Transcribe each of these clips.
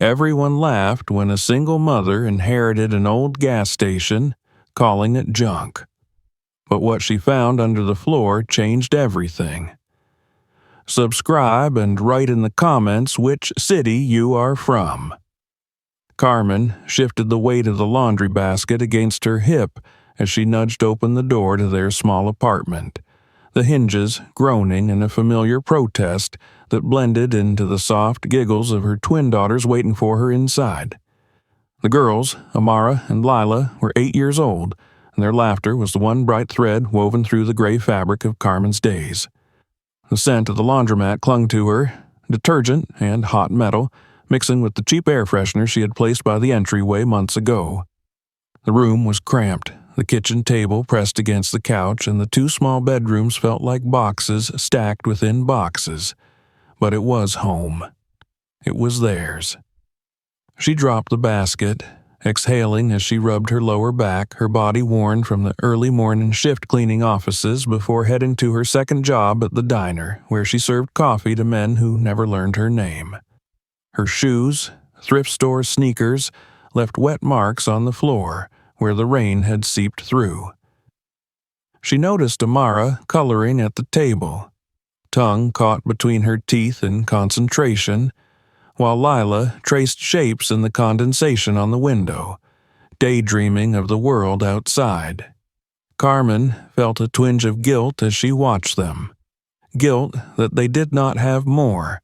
Everyone laughed when a single mother inherited an old gas station, calling it junk. But what she found under the floor changed everything. Subscribe and write in the comments which city you are from. Carmen shifted the weight of the laundry basket against her hip as she nudged open the door to their small apartment, the hinges groaning in a familiar protest that blended into the soft giggles of her twin daughters waiting for her inside. The girls, Amara and Lila, were 8 years old, and their laughter was the one bright thread woven through the gray fabric of Carmen's days. The scent of the laundromat clung to her, detergent and hot metal, mixing with the cheap air freshener she had placed by the entryway months ago. The room was cramped, the kitchen table pressed against the couch, and the 2 small bedrooms felt like boxes stacked within boxes. But it was home. It was theirs. She dropped the basket, exhaling as she rubbed her lower back, her body worn from the early morning shift cleaning offices before heading to her second job at the diner, where she served coffee to men who never learned her name. Her shoes, thrift store sneakers, left wet marks on the floor where the rain had seeped through. She noticed Amara coloring at the table, tongue caught between her teeth in concentration, while Lila traced shapes in the condensation on the window, daydreaming of the world outside. Carmen felt a twinge of guilt as she watched them. Guilt that they did not have more,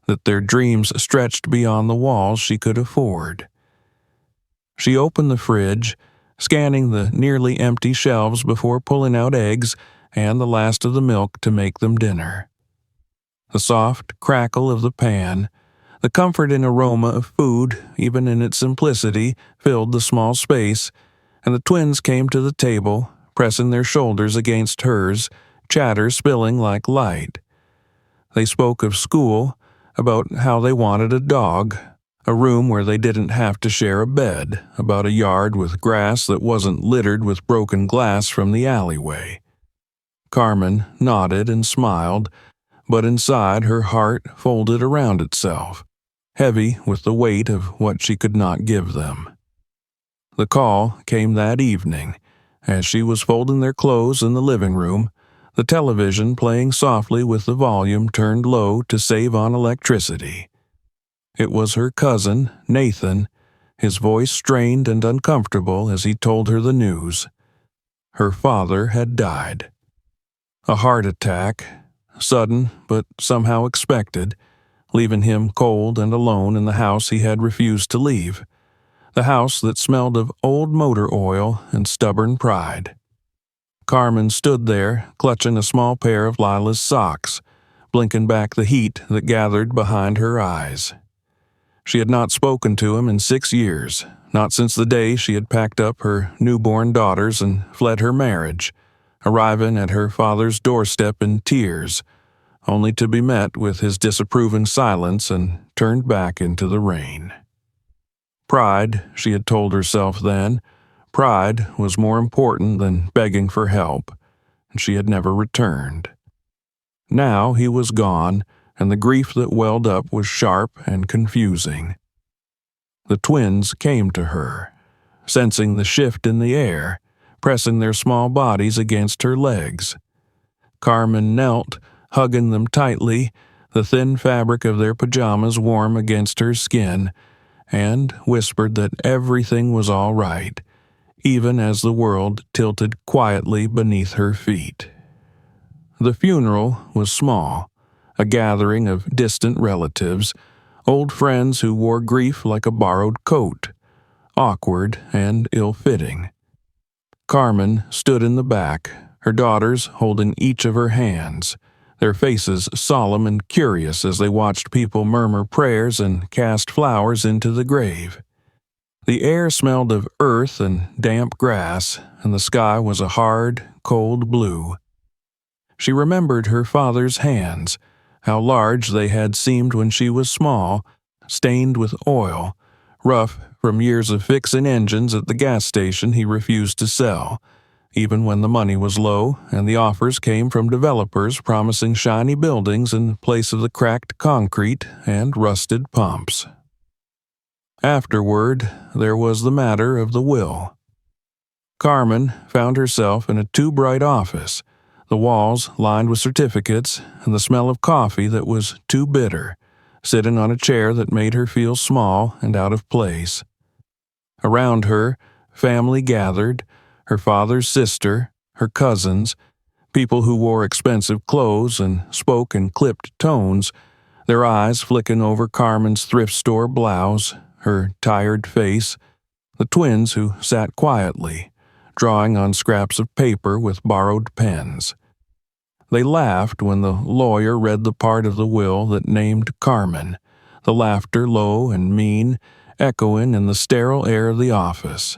that their dreams stretched beyond the walls she could afford. She opened the fridge, scanning the nearly empty shelves before pulling out eggs and the last of the milk to make them dinner. The soft crackle of the pan, the comforting aroma of food, even in its simplicity, filled the small space, and the twins came to the table, pressing their shoulders against hers, chatter spilling like light. They spoke of school, about how they wanted a dog, a room where they didn't have to share a bed, about a yard with grass that wasn't littered with broken glass from the alleyway. Carmen nodded and smiled, but inside her heart folded around itself, heavy with the weight of what she could not give them. The call came that evening, as she was folding their clothes in the living room, the television playing softly with the volume turned low to save on electricity. It was her cousin, Nathan, his voice strained and uncomfortable as he told her the news. Her father had died. A heart attack, sudden but somehow expected, leaving him cold and alone in the house he had refused to leave, the house that smelled of old motor oil and stubborn pride. Carmen stood there, clutching a small pair of Lila's socks, blinking back the heat that gathered behind her eyes. She had not spoken to him in 6 years, not since the day she had packed up her newborn daughters and fled her marriage, arriving at her father's doorstep in tears, only to be met with his disapproving silence and turned back into the rain. Pride, she had told herself then, pride was more important than begging for help, and she had never returned. Now he was gone, and the grief that welled up was sharp and confusing. The twins came to her, sensing the shift in the air, pressing their small bodies against her legs. Carmen knelt, hugging them tightly, the thin fabric of their pajamas warm against her skin, and whispered that everything was all right, even as the world tilted quietly beneath her feet. The funeral was small, a gathering of distant relatives, old friends who wore grief like a borrowed coat, awkward and ill-fitting. Carmen stood in the back, her daughters holding each of her hands, their faces solemn and curious as they watched people murmur prayers and cast flowers into the grave. The air smelled of earth and damp grass, and the sky was a hard, cold blue. She remembered her father's hands, how large they had seemed when she was small, stained with oil, rough from years of fixing engines at the gas station he refused to sell, even when the money was low and the offers came from developers promising shiny buildings in place of the cracked concrete and rusted pumps. Afterward, there was the matter of the will. Carmen found herself in a too-bright office, the walls lined with certificates and the smell of coffee that was too bitter, sitting on a chair that made her feel small and out of place. Around her, family gathered, her father's sister, her cousins, people who wore expensive clothes and spoke in clipped tones, their eyes flicking over Carmen's thrift store blouse, her tired face, the twins who sat quietly, drawing on scraps of paper with borrowed pens. They laughed when the lawyer read the part of the will that named Carmen, the laughter low and mean, echoing in the sterile air of the office.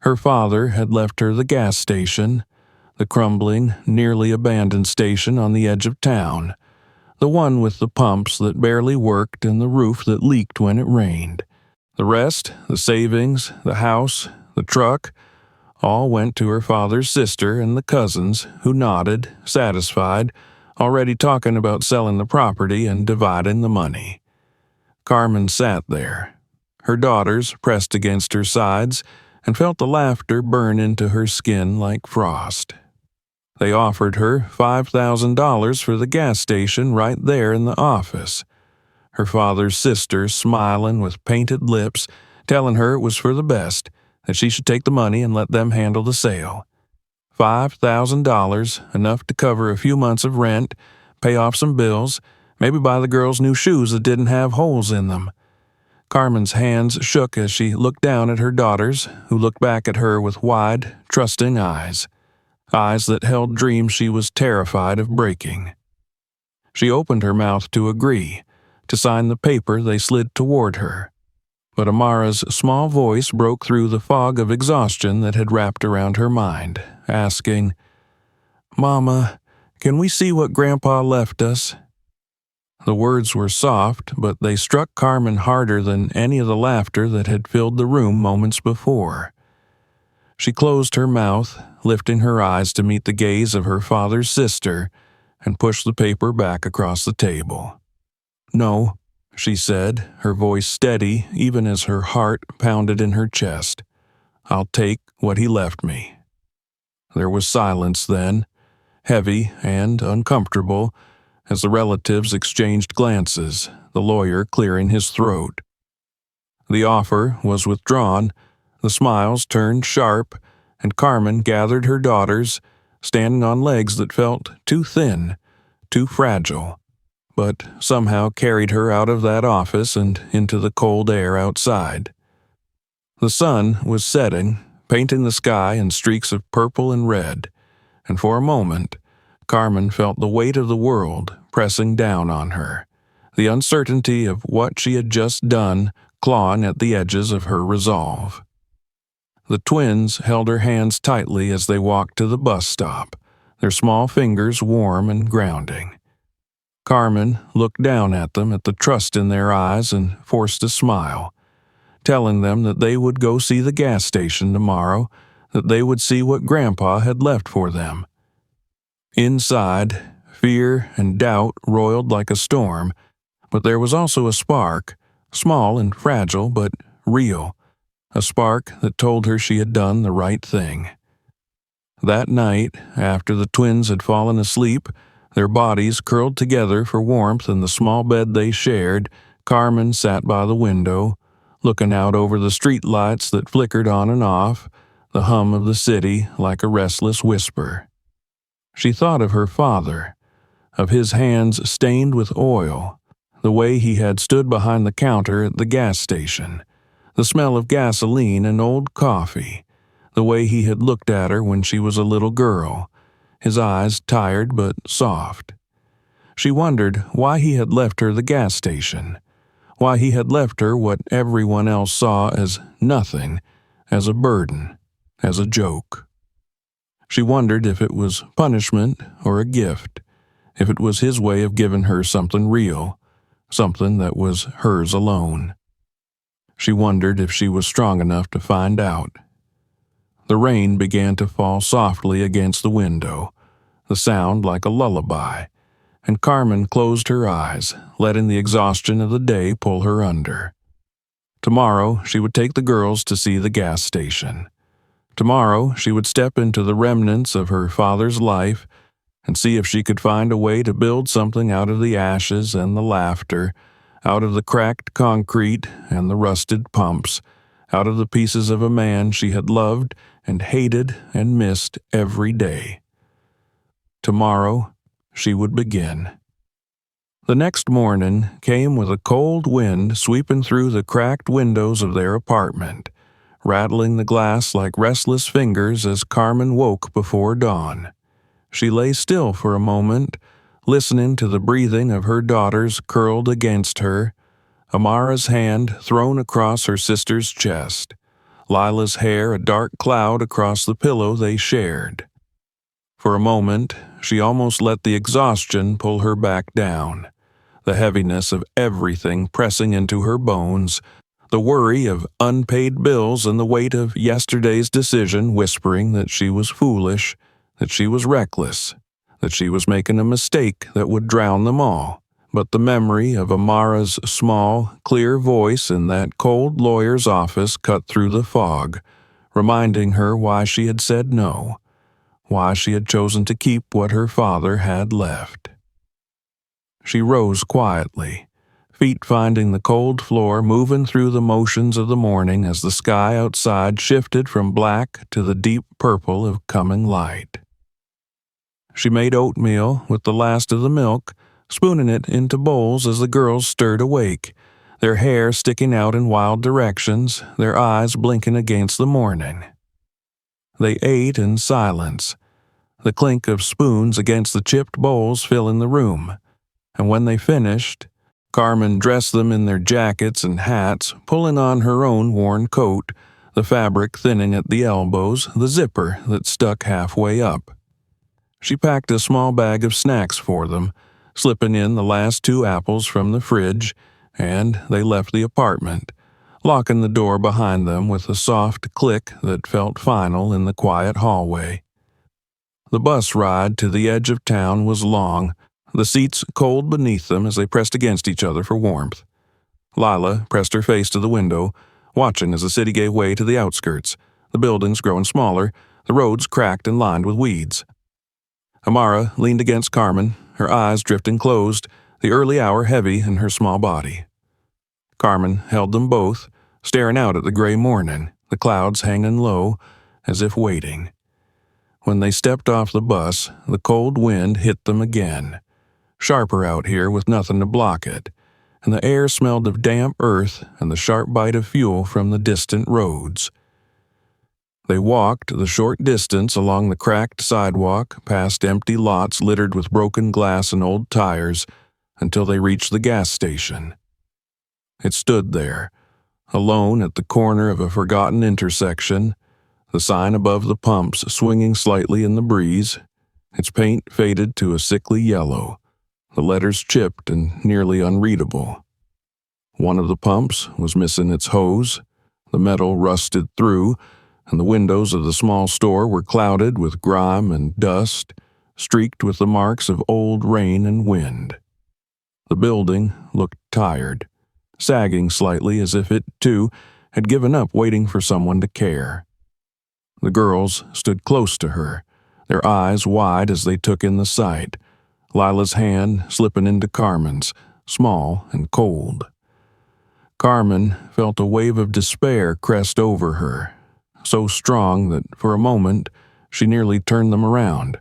Her father had left her the gas station, the crumbling, nearly abandoned station on the edge of town, the one with the pumps that barely worked and the roof that leaked when it rained. The rest, the savings, the house, the truck, all went to her father's sister and the cousins, who nodded, satisfied, already talking about selling the property and dividing the money. Carmen sat there, her daughters pressed against her sides, and felt the laughter burn into her skin like frost. They offered her $5,000 for the gas station right there in the office. Her father's sister smiling with painted lips, telling her it was for the best, that she should take the money and let them handle the sale. $5,000, enough to cover a few months of rent, pay off some bills, maybe buy the girls new shoes that didn't have holes in them. Carmen's hands shook as she looked down at her daughters, who looked back at her with wide, trusting eyes that held dreams she was terrified of breaking. She opened her mouth to agree, to sign the paper they slid toward her. But Amara's small voice broke through the fog of exhaustion that had wrapped around her mind, asking, "Mama, can we see what Grandpa left us?" The words were soft, but they struck Carmen harder than any of the laughter that had filled the room moments before. She closed her mouth, lifting her eyes to meet the gaze of her father's sister, and pushed the paper back across the table. "No," she said, her voice steady even as her heart pounded in her chest. "I'll take what he left me." There was silence then, heavy and uncomfortable, as the relatives exchanged glances, the lawyer clearing his throat. The offer was withdrawn, the smiles turned sharp, and Carmen gathered her daughters, standing on legs that felt too thin, too fragile, but somehow carried her out of that office and into the cold air outside. The sun was setting, painting the sky in streaks of purple and red, and for a moment, Carmen felt the weight of the world pressing down on her, the uncertainty of what she had just done clawing at the edges of her resolve. The twins held her hands tightly as they walked to the bus stop, their small fingers warm and grounding. Carmen looked down at them at the trust in their eyes and forced a smile, telling them that they would go see the gas station tomorrow, that they would see what Grandpa had left for them. Inside, fear and doubt roiled like a storm, but there was also a spark, small and fragile but real, a spark that told her she had done the right thing. That night, after the twins had fallen asleep, their bodies curled together for warmth in the small bed they shared, Carmen sat by the window, looking out over the street lights that flickered on and off, the hum of the city like a restless whisper. She thought of her father, of his hands stained with oil, the way he had stood behind the counter at the gas station, the smell of gasoline and old coffee, the way he had looked at her when she was a little girl, his eyes tired but soft. She wondered why he had left her the gas station, why he had left her what everyone else saw as nothing, as a burden, as a joke. She wondered if it was punishment or a gift, if it was his way of giving her something real, something that was hers alone. She wondered if she was strong enough to find out. The rain began to fall softly against the window, the sound like a lullaby, and Carmen closed her eyes, letting the exhaustion of the day pull her under. Tomorrow, she would take the girls to see the gas station. Tomorrow, she would step into the remnants of her father's life and see if she could find a way to build something out of the ashes and the laughter, out of the cracked concrete and the rusted pumps, out of the pieces of a man she had loved and hated and missed every day. Tomorrow, she would begin. The next morning came with a cold wind sweeping through the cracked windows of their apartment, rattling the glass like restless fingers as Carmen woke before dawn. She lay still for a moment, listening to the breathing of her daughters curled against her, Amara's hand thrown across her sister's chest, Lila's hair a dark cloud across the pillow they shared. For a moment, she almost let the exhaustion pull her back down, the heaviness of everything pressing into her bones, the worry of unpaid bills and the weight of yesterday's decision whispering that she was foolish, that she was reckless, that she was making a mistake that would drown them all. But the memory of Amara's small, clear voice in that cold lawyer's office cut through the fog, reminding her why she had said no, why she had chosen to keep what her father had left. She rose quietly, feet finding the cold floor, moving through the motions of the morning as the sky outside shifted from black to the deep purple of coming light. She made oatmeal with the last of the milk, spooning it into bowls as the girls stirred awake, their hair sticking out in wild directions, their eyes blinking against the morning. They ate in silence, the clink of spoons against the chipped bowls filling the room, and when they finished, Carmen dressed them in their jackets and hats, pulling on her own worn coat, the fabric thinning at the elbows, the zipper that stuck halfway up. She packed a small bag of snacks for them, slipping in the last 2 apples from the fridge, and they left the apartment, locking the door behind them with a soft click that felt final in the quiet hallway. The bus ride to the edge of town was long, the seats cold beneath them as they pressed against each other for warmth. Lila pressed her face to the window, watching as the city gave way to the outskirts, the buildings growing smaller, the roads cracked and lined with weeds. Amara leaned against Carmen, her eyes drifting closed, the early hour heavy in her small body. Carmen held them both, staring out at the gray morning, the clouds hanging low, as if waiting. When they stepped off the bus, the cold wind hit them again, sharper out here with nothing to block it, and the air smelled of damp earth and the sharp bite of fuel from the distant roads. They walked the short distance along the cracked sidewalk, past empty lots littered with broken glass and old tires, until they reached the gas station. It stood there, alone at the corner of a forgotten intersection, the sign above the pumps swinging slightly in the breeze, its paint faded to a sickly yellow, the letters chipped and nearly unreadable. One of the pumps was missing its hose, the metal rusted through, and the windows of the small store were clouded with grime and dust, streaked with the marks of old rain and wind. The building looked tired, sagging slightly as if it, too, had given up waiting for someone to care. The girls stood close to her, their eyes wide as they took in the sight, Lila's hand slipping into Carmen's, small and cold. Carmen felt a wave of despair crest over her, so strong that for a moment she nearly turned them around,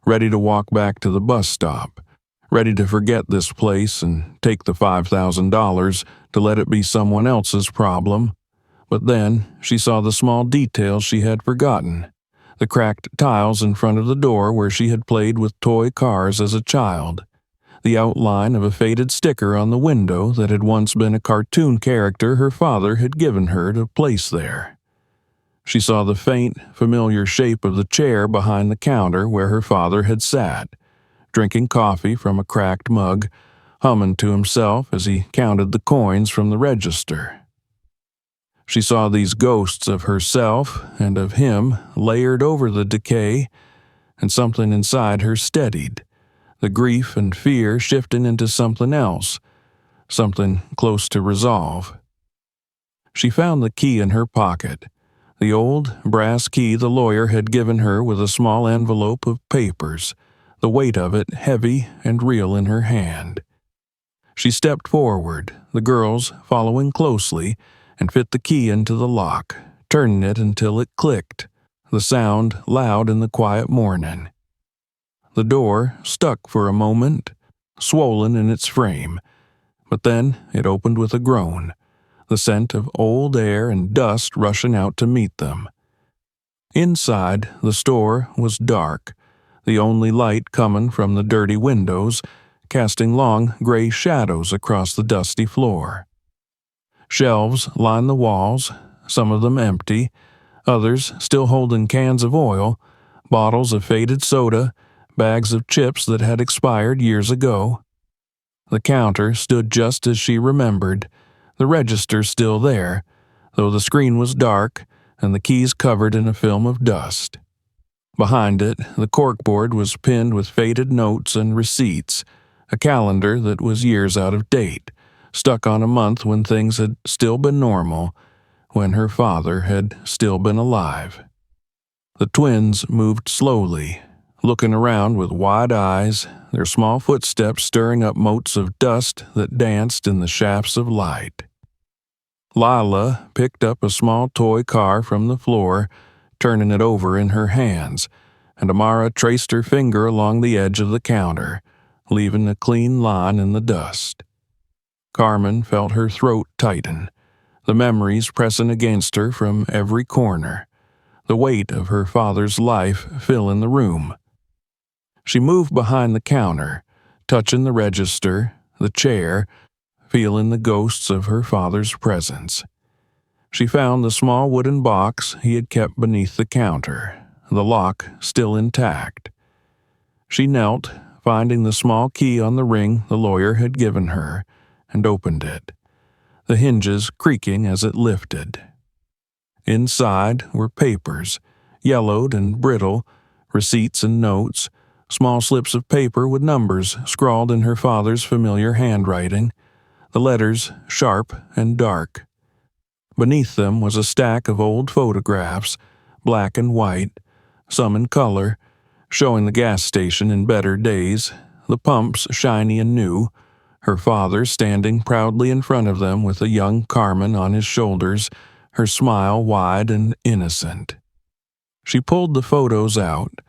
ready to walk back to the bus stop, ready to forget this place and take the $5,000 to let it be someone else's problem. But then she saw the small details she had forgotten, the cracked tiles in front of the door where she had played with toy cars as a child, the outline of a faded sticker on the window that had once been a cartoon character her father had given her to place there. She saw the faint, familiar shape of the chair behind the counter where her father had sat, drinking coffee from a cracked mug, humming to himself as he counted the coins from the register. She saw these ghosts of herself and of him layered over the decay, and something inside her steadied, the grief and fear shifting into something else, something close to resolve. She found the key in her pocket, the old brass key the lawyer had given her with a small envelope of papers, the weight of it heavy and real in her hand. She stepped forward, the girls following closely, and fit the key into the lock, turning it until it clicked, the sound loud in the quiet morning. The door stuck for a moment, swollen in its frame, but then it opened with a groan, the scent of old air and dust rushing out to meet them. Inside, the store was dark, the only light coming from the dirty windows, casting long gray shadows across the dusty floor. Shelves lined the walls, some of them empty, others still holding cans of oil, bottles of faded soda, bags of chips that had expired years ago. The counter stood just as she remembered, the register still there, though the screen was dark and the keys covered in a film of dust. Behind it, the corkboard was pinned with faded notes and receipts, a calendar that was years out of date, stuck on a month when things had still been normal, when her father had still been alive. The twins moved slowly, looking around with wide eyes, their small footsteps stirring up motes of dust that danced in the shafts of light. Lila picked up a small toy car from the floor, turning it over in her hands, and Amara traced her finger along the edge of the counter, leaving a clean line in the dust. Carmen felt her throat tighten, the memories pressing against her from every corner, the weight of her father's life filling the room. She moved behind the counter, touching the register, the chair, feeling the ghosts of her father's presence. She found the small wooden box he had kept beneath the counter, the lock still intact. She knelt, finding the small key on the ring the lawyer had given her, and opened it, the hinges creaking as it lifted. Inside were papers, yellowed and brittle, receipts and notes, small slips of paper with numbers scrawled in her father's familiar handwriting, the letters sharp and dark. Beneath them was a stack of old photographs, black and white, some in color, showing the gas station in better days, the pumps shiny and new, her father standing proudly in front of them with a young Carmen on his shoulders, her smile wide and innocent. She pulled the photos out,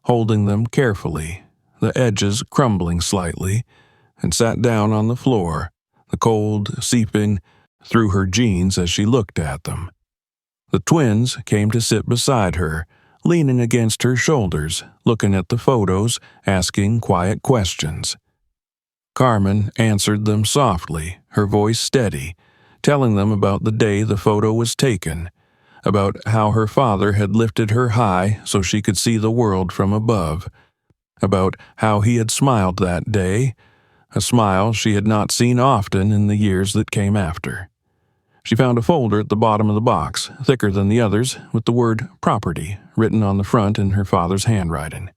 holding them carefully, the edges crumbling slightly, and sat down on the floor, the cold seeping through her jeans as she looked at them. The twins came to sit beside her, leaning against her shoulders, looking at the photos, asking quiet questions. Carmen answered them softly, her voice steady, telling them about the day the photo was taken, about how her father had lifted her high so she could see the world from above, about how he had smiled that day, a smile she had not seen often in the years that came after. She found a folder at the bottom of the box, thicker than the others, with the word property written on the front in her father's handwriting.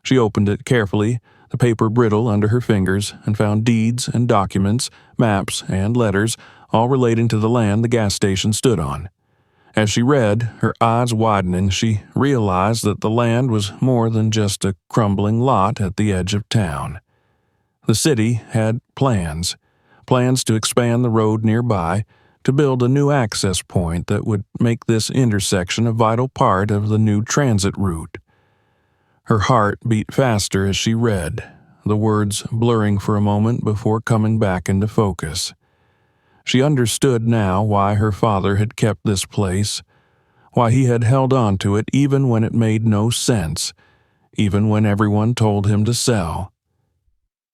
She opened it carefully, the paper brittle under her fingers, and found deeds and documents, maps and letters, all relating to the land the gas station stood on. As she read, her eyes widening, she realized that the land was more than just a crumbling lot at the edge of town. The city had plans to expand the road nearby, to build a new access point that would make this intersection a vital part of the new transit route. Her heart beat faster as she read, the words blurring for a moment before coming back into focus. She understood now why her father had kept this place, why he had held on to it even when it made no sense, even when everyone told him to sell.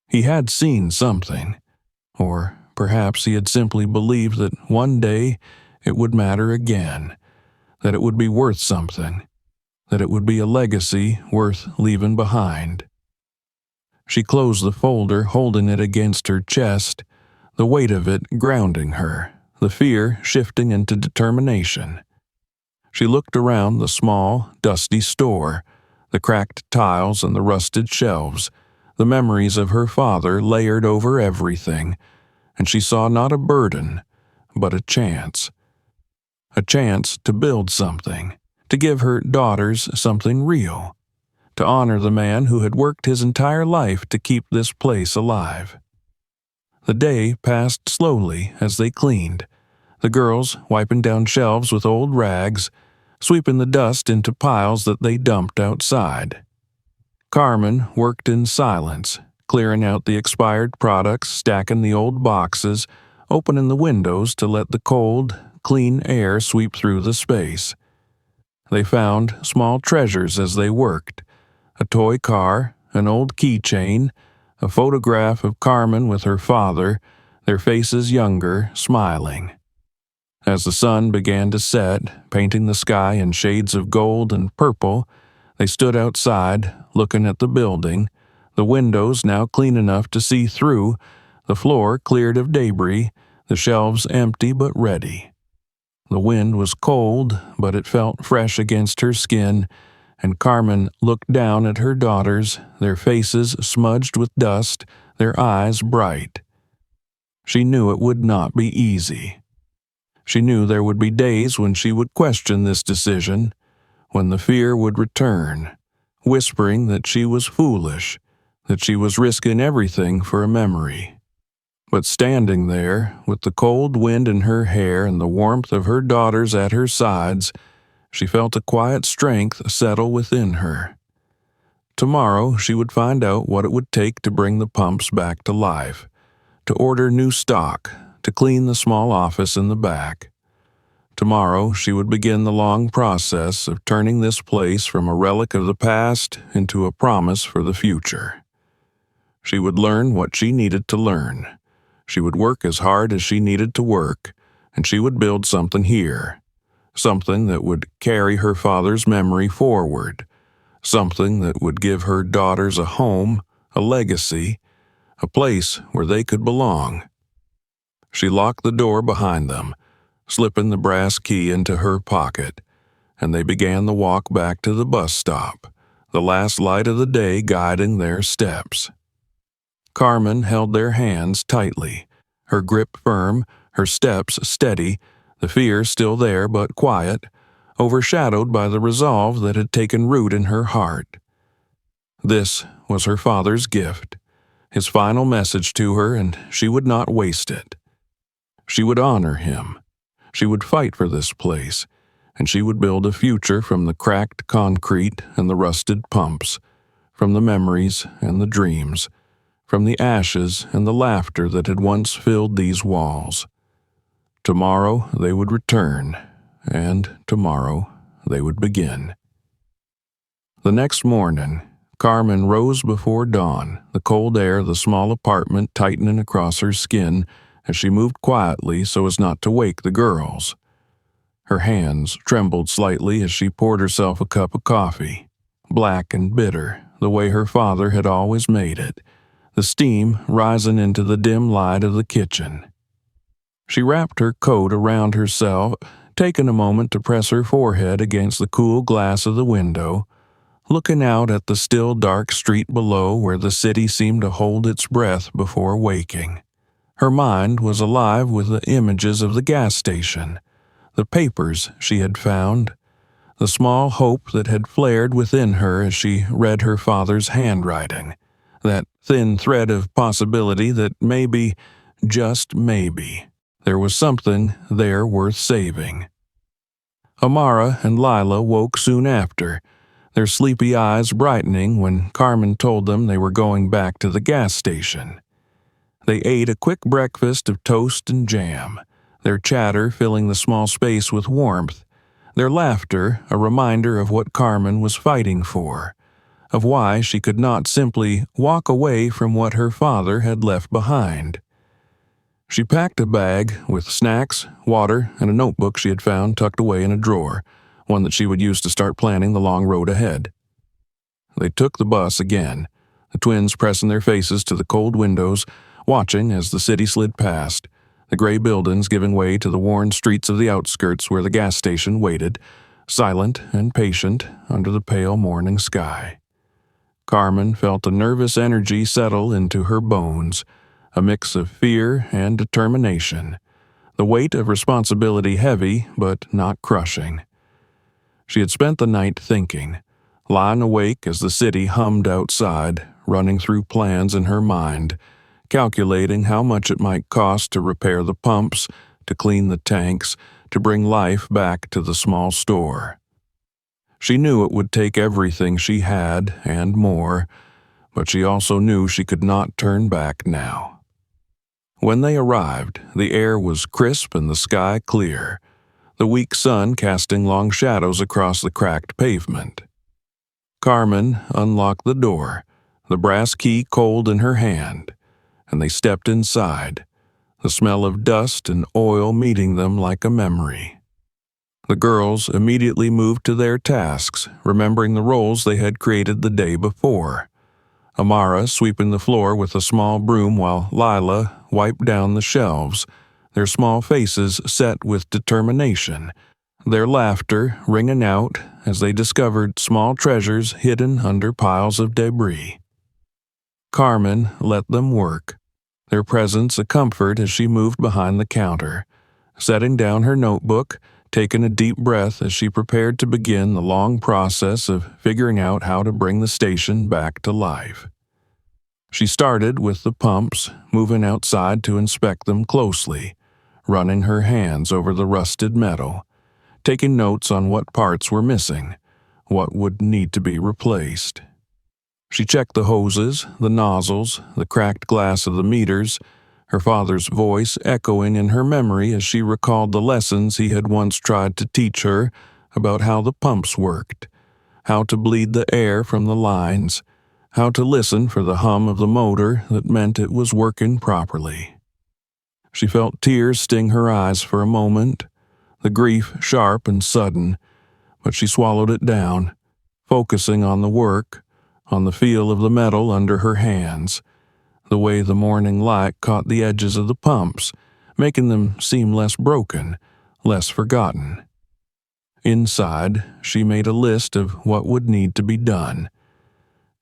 He had seen something, or perhaps he had simply believed that one day it would matter again, that it would be worth something, that it would be a legacy worth leaving behind. She closed the folder, holding it against her chest, the weight of it grounding her, the fear shifting into determination. She looked around the small, dusty store, the cracked tiles and the rusted shelves, the memories of her father layered over everything, and she saw not a burden, but a chance. A chance to build something, to give her daughters something real, to honor the man who had worked his entire life to keep this place alive. The day passed slowly as they cleaned, the girls wiping down shelves with old rags, sweeping the dust into piles that they dumped outside. Carmen worked in silence, clearing out the expired products, stacking the old boxes, opening the windows to let the cold, clean air sweep through the space. They found small treasures as they worked: a toy car, an old keychain, a photograph of Carmen with her father, their faces younger, smiling. As the sun began to set, painting the sky in shades of gold and purple, they stood outside, looking at the building, the windows now clean enough to see through, the floor cleared of debris, the shelves empty but ready. The wind was cold, but it felt fresh against her skin, and Carmen looked down at her daughters, their faces smudged with dust, their eyes bright. She knew it would not be easy. She knew there would be days when she would question this decision, when the fear would return, whispering that she was foolish, that she was risking everything for a memory. But standing there, with the cold wind in her hair and the warmth of her daughters at her sides, she felt a quiet strength settle within her. Tomorrow she would find out what it would take to bring the pumps back to life, to order new stock, to clean the small office in the back. Tomorrow she would begin the long process of turning this place from a relic of the past into a promise for the future. She would learn what she needed to learn. She would work as hard as she needed to work, and she would build something here, something that would carry her father's memory forward, something that would give her daughters a home, a legacy, a place where they could belong. She locked the door behind them, slipping the brass key into her pocket, and they began the walk back to the bus stop, the last light of the day guiding their steps. Carmen held their hands tightly, her grip firm, her steps steady, the fear still there but quiet, overshadowed by the resolve that had taken root in her heart. This was her father's gift, his final message to her, and she would not waste it. She would honor him. She would fight for this place, and she would build a future from the cracked concrete and the rusted pumps, from the memories and the dreams, from the ashes and the laughter that had once filled these walls. Tomorrow they would return, and tomorrow they would begin. The next morning, Carmen rose before dawn, the cold air of the small apartment tightening across her skin as she moved quietly so as not to wake the girls. Her hands trembled slightly as she poured herself a cup of coffee, black and bitter, the way her father had always made it, the steam rising into the dim light of the kitchen. She wrapped her coat around herself, taking a moment to press her forehead against the cool glass of the window, looking out at the still dark street below where the city seemed to hold its breath before waking. Her mind was alive with the images of the gas station, the papers she had found, the small hope that had flared within her as she read her father's handwriting, that thin thread of possibility that maybe, just maybe, there was something there worth saving. Amara and Lila woke soon after, their sleepy eyes brightening when Carmen told them they were going back to the gas station. They ate a quick breakfast of toast and jam, their chatter filling the small space with warmth, their laughter a reminder of what Carmen was fighting for, of why she could not simply walk away from what her father had left behind. She packed a bag with snacks, water, and a notebook she had found tucked away in a drawer, one that she would use to start planning the long road ahead. They took the bus again, the twins pressing their faces to the cold windows, watching as the city slid past, the gray buildings giving way to the worn streets of the outskirts where the gas station waited, silent and patient under the pale morning sky. Carmen felt a nervous energy settle into her bones, a mix of fear and determination, the weight of responsibility heavy but not crushing. She had spent the night thinking, lying awake as the city hummed outside, running through plans in her mind, calculating how much it might cost to repair the pumps, to clean the tanks, to bring life back to the small store. She knew it would take everything she had and more, but she also knew she could not turn back now. When they arrived, the air was crisp and the sky clear, the weak sun casting long shadows across the cracked pavement. Carmen unlocked the door, the brass key cold in her hand, and they stepped inside, the smell of dust and oil meeting them like a memory. The girls immediately moved to their tasks, remembering the roles they had created the day before. Amara sweeping the floor with a small broom while Lila wiped down the shelves, their small faces set with determination, their laughter ringing out as they discovered small treasures hidden under piles of debris. Carmen let them work, their presence a comfort as she moved behind the counter, setting down her notebook, taking a deep breath as she prepared to begin the long process of figuring out how to bring the station back to life. She started with the pumps, moving outside to inspect them closely, running her hands over the rusted metal, taking notes on what parts were missing, what would need to be replaced. She checked the hoses, the nozzles, the cracked glass of the meters, her father's voice echoing in her memory as she recalled the lessons he had once tried to teach her about how the pumps worked, how to bleed the air from the lines, how to listen for the hum of the motor that meant it was working properly. She felt tears sting her eyes for a moment, the grief sharp and sudden, but she swallowed it down, focusing on the work, on the feel of the metal under her hands, the way the morning light caught the edges of the pumps, making them seem less broken, less forgotten. Inside, she made a list of what would need to be done.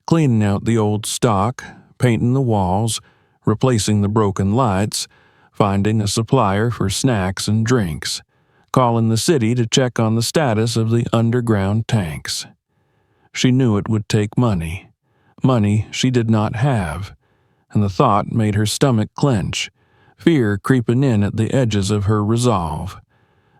Cleaning out the old stock, painting the walls, replacing the broken lights, finding a supplier for snacks and drinks, calling the city to check on the status of the underground tanks. She knew it would take money she did not have, and the thought made her stomach clench, fear creeping in at the edges of her resolve.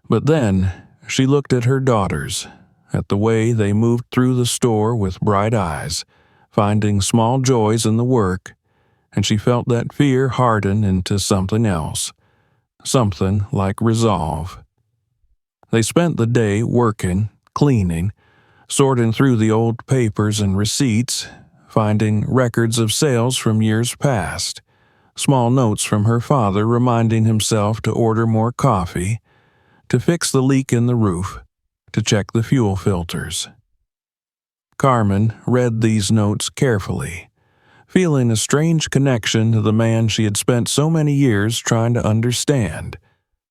But then she looked at her daughters, at the way they moved through the store with bright eyes, finding small joys in the work, and she felt that fear harden into something else, something like resolve. They spent the day working, cleaning, sorting through the old papers and receipts, finding records of sales from years past, small notes from her father reminding himself to order more coffee, to fix the leak in the roof, to check the fuel filters. Carmen read these notes carefully, feeling a strange connection to the man she had spent so many years trying to understand,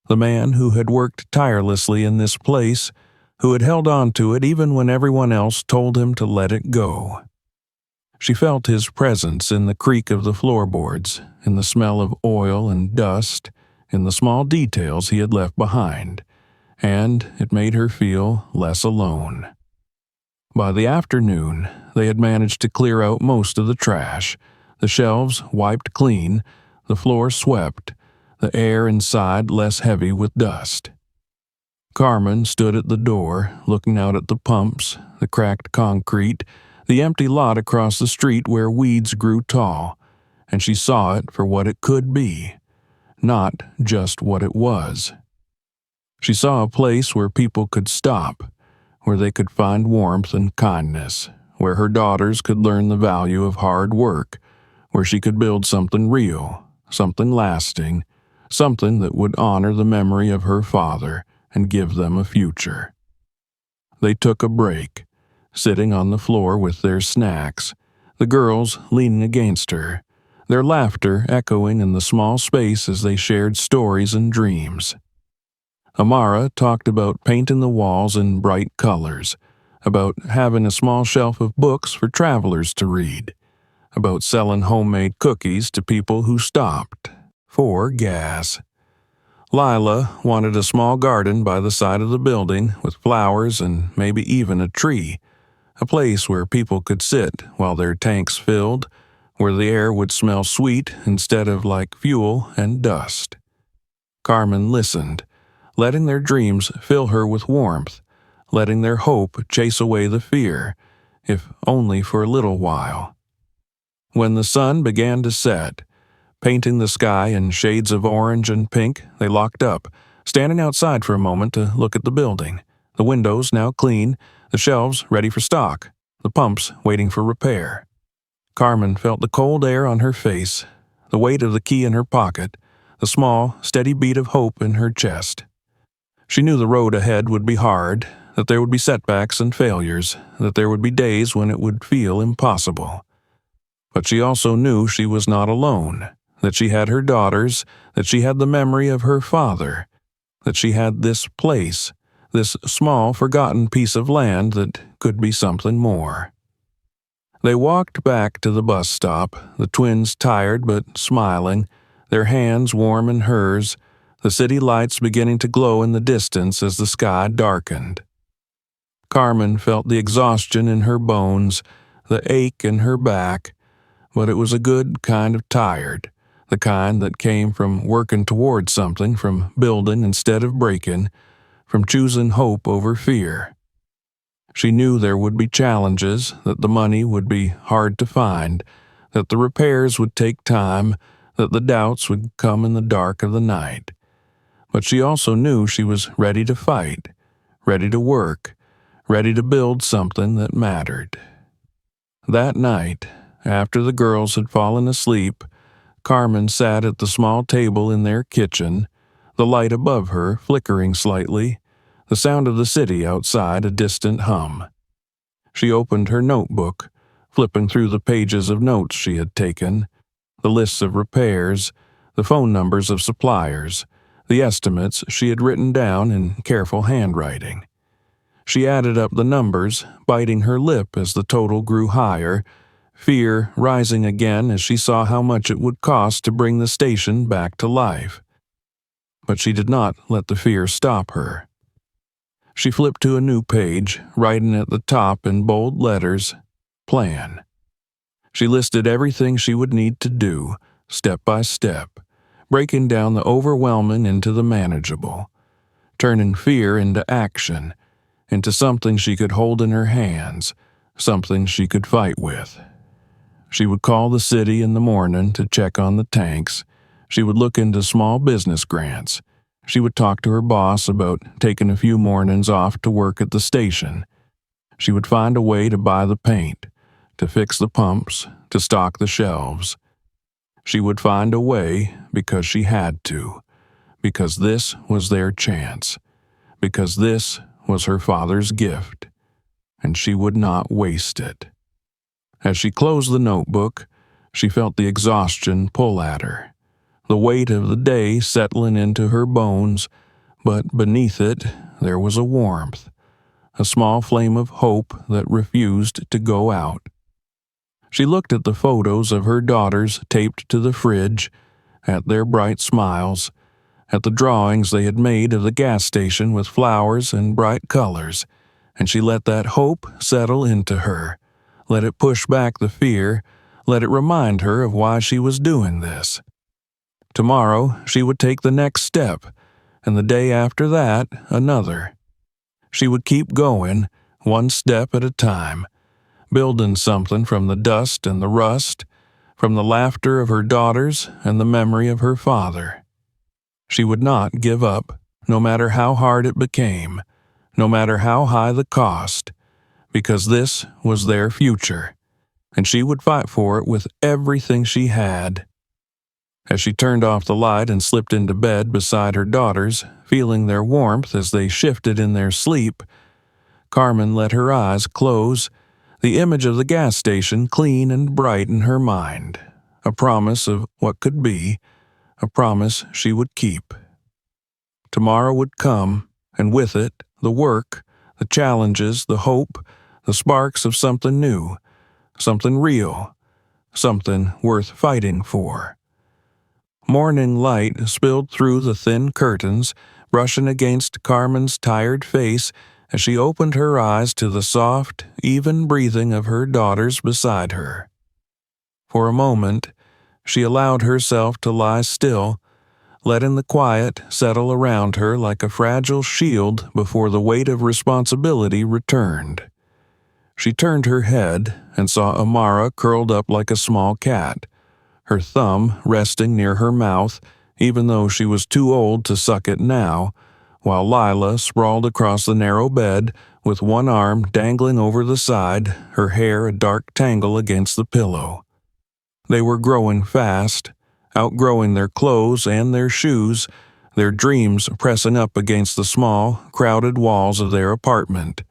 the man who had worked tirelessly in this place, who had held on to it even when everyone else told him to let it go. She felt his presence in the creak of the floorboards, in the smell of oil and dust, in the small details he had left behind, and it made her feel less alone. By the afternoon, they had managed to clear out most of the trash, the shelves wiped clean, the floor swept, the air inside less heavy with dust. Carmen stood at the door, looking out at the pumps, the cracked concrete, the empty lot across the street where weeds grew tall, and she saw it for what it could be, not just what it was. She saw a place where people could stop, where they could find warmth and kindness, where her daughters could learn the value of hard work, where she could build something real, something lasting, something that would honor the memory of her father and give them a future. They took a break, sitting on the floor with their snacks, the girls leaning against her, their laughter echoing in the small space as they shared stories and dreams. Amara talked about painting the walls in bright colors, about having a small shelf of books for travelers to read, about selling homemade cookies to people who stopped for gas. Lila wanted a small garden by the side of the building with flowers and maybe even a tree, a place where people could sit while their tanks filled, where the air would smell sweet instead of like fuel and dust. Carmen listened, letting their dreams fill her with warmth, letting their hope chase away the fear, if only for a little while. When the sun began to set, painting the sky in shades of orange and pink, they locked up, standing outside for a moment to look at the building, the windows now clean, the shelves ready for stock, the pumps waiting for repair. Carmen felt the cold air on her face, the weight of the key in her pocket, the small, steady beat of hope in her chest. She knew the road ahead would be hard, that there would be setbacks and failures, that there would be days when it would feel impossible. But she also knew she was not alone, that she had her daughters, that she had the memory of her father, that she had this place, this small, forgotten piece of land that could be something more. They walked back to the bus stop, the twins tired but smiling, their hands warm in hers, the city lights beginning to glow in the distance as the sky darkened. Carmen felt the exhaustion in her bones, the ache in her back, but it was a good kind of tired, the kind that came from working toward something, from building instead of breaking, from choosing hope over fear. She knew there would be challenges, that the money would be hard to find, that the repairs would take time, that the doubts would come in the dark of the night. But she also knew she was ready to fight, ready to work, ready to build something that mattered. That night, after the girls had fallen asleep, Carmen sat at the small table in their kitchen, the light above her flickering slightly, the sound of the city outside a distant hum. She opened her notebook, flipping through the pages of notes she had taken, the lists of repairs, the phone numbers of suppliers, the estimates she had written down in careful handwriting. She added up the numbers, biting her lip as the total grew higher, fear rising again as she saw how much it would cost to bring the station back to life. But she did not let the fear stop her. She flipped to a new page, writing at the top in bold letters, Plan. She listed everything she would need to do, step by step, breaking down the overwhelming into the manageable, turning fear into action, into something she could hold in her hands, something she could fight with. She would call the city in the morning to check on the tanks. She would look into small business grants. She would talk to her boss about taking a few mornings off to work at the station. She would find a way to buy the paint, to fix the pumps, to stock the shelves. She would find a way because she had to, because this was their chance, because this was her father's gift, and she would not waste it. As she closed the notebook, she felt the exhaustion pull at her, the weight of the day settling into her bones, but beneath it there was a warmth, a small flame of hope that refused to go out. She looked at the photos of her daughters taped to the fridge, at their bright smiles, at the drawings they had made of the gas station with flowers and bright colors, and she let that hope settle into her, let it push back the fear, let it remind her of why she was doing this. Tomorrow she would take the next step, and the day after that another. She would keep going, one step at a time, building something from the dust and the rust, from the laughter of her daughters and the memory of her father. She would not give up, no matter how hard it became, no matter how high the cost, because this was their future, and she would fight for it with everything she had. As she turned off the light and slipped into bed beside her daughters, feeling their warmth as they shifted in their sleep, Carmen let her eyes close, the image of the gas station clean and bright in her mind, a promise of what could be, a promise she would keep. Tomorrow would come, and with it, the work, the challenges, the hope, the sparks of something new, something real, something worth fighting for. Morning light spilled through the thin curtains, brushing against Carmen's tired face as she opened her eyes to the soft, even breathing of her daughters beside her. For a moment, she allowed herself to lie still, letting the quiet settle around her like a fragile shield before the weight of responsibility returned. She turned her head and saw Amara curled up like a small cat, her thumb resting near her mouth, even though she was too old to suck it now, while Lila sprawled across the narrow bed with one arm dangling over the side, her hair a dark tangle against the pillow. They were growing fast, outgrowing their clothes and their shoes, their dreams pressing up against the small, crowded walls of their apartment.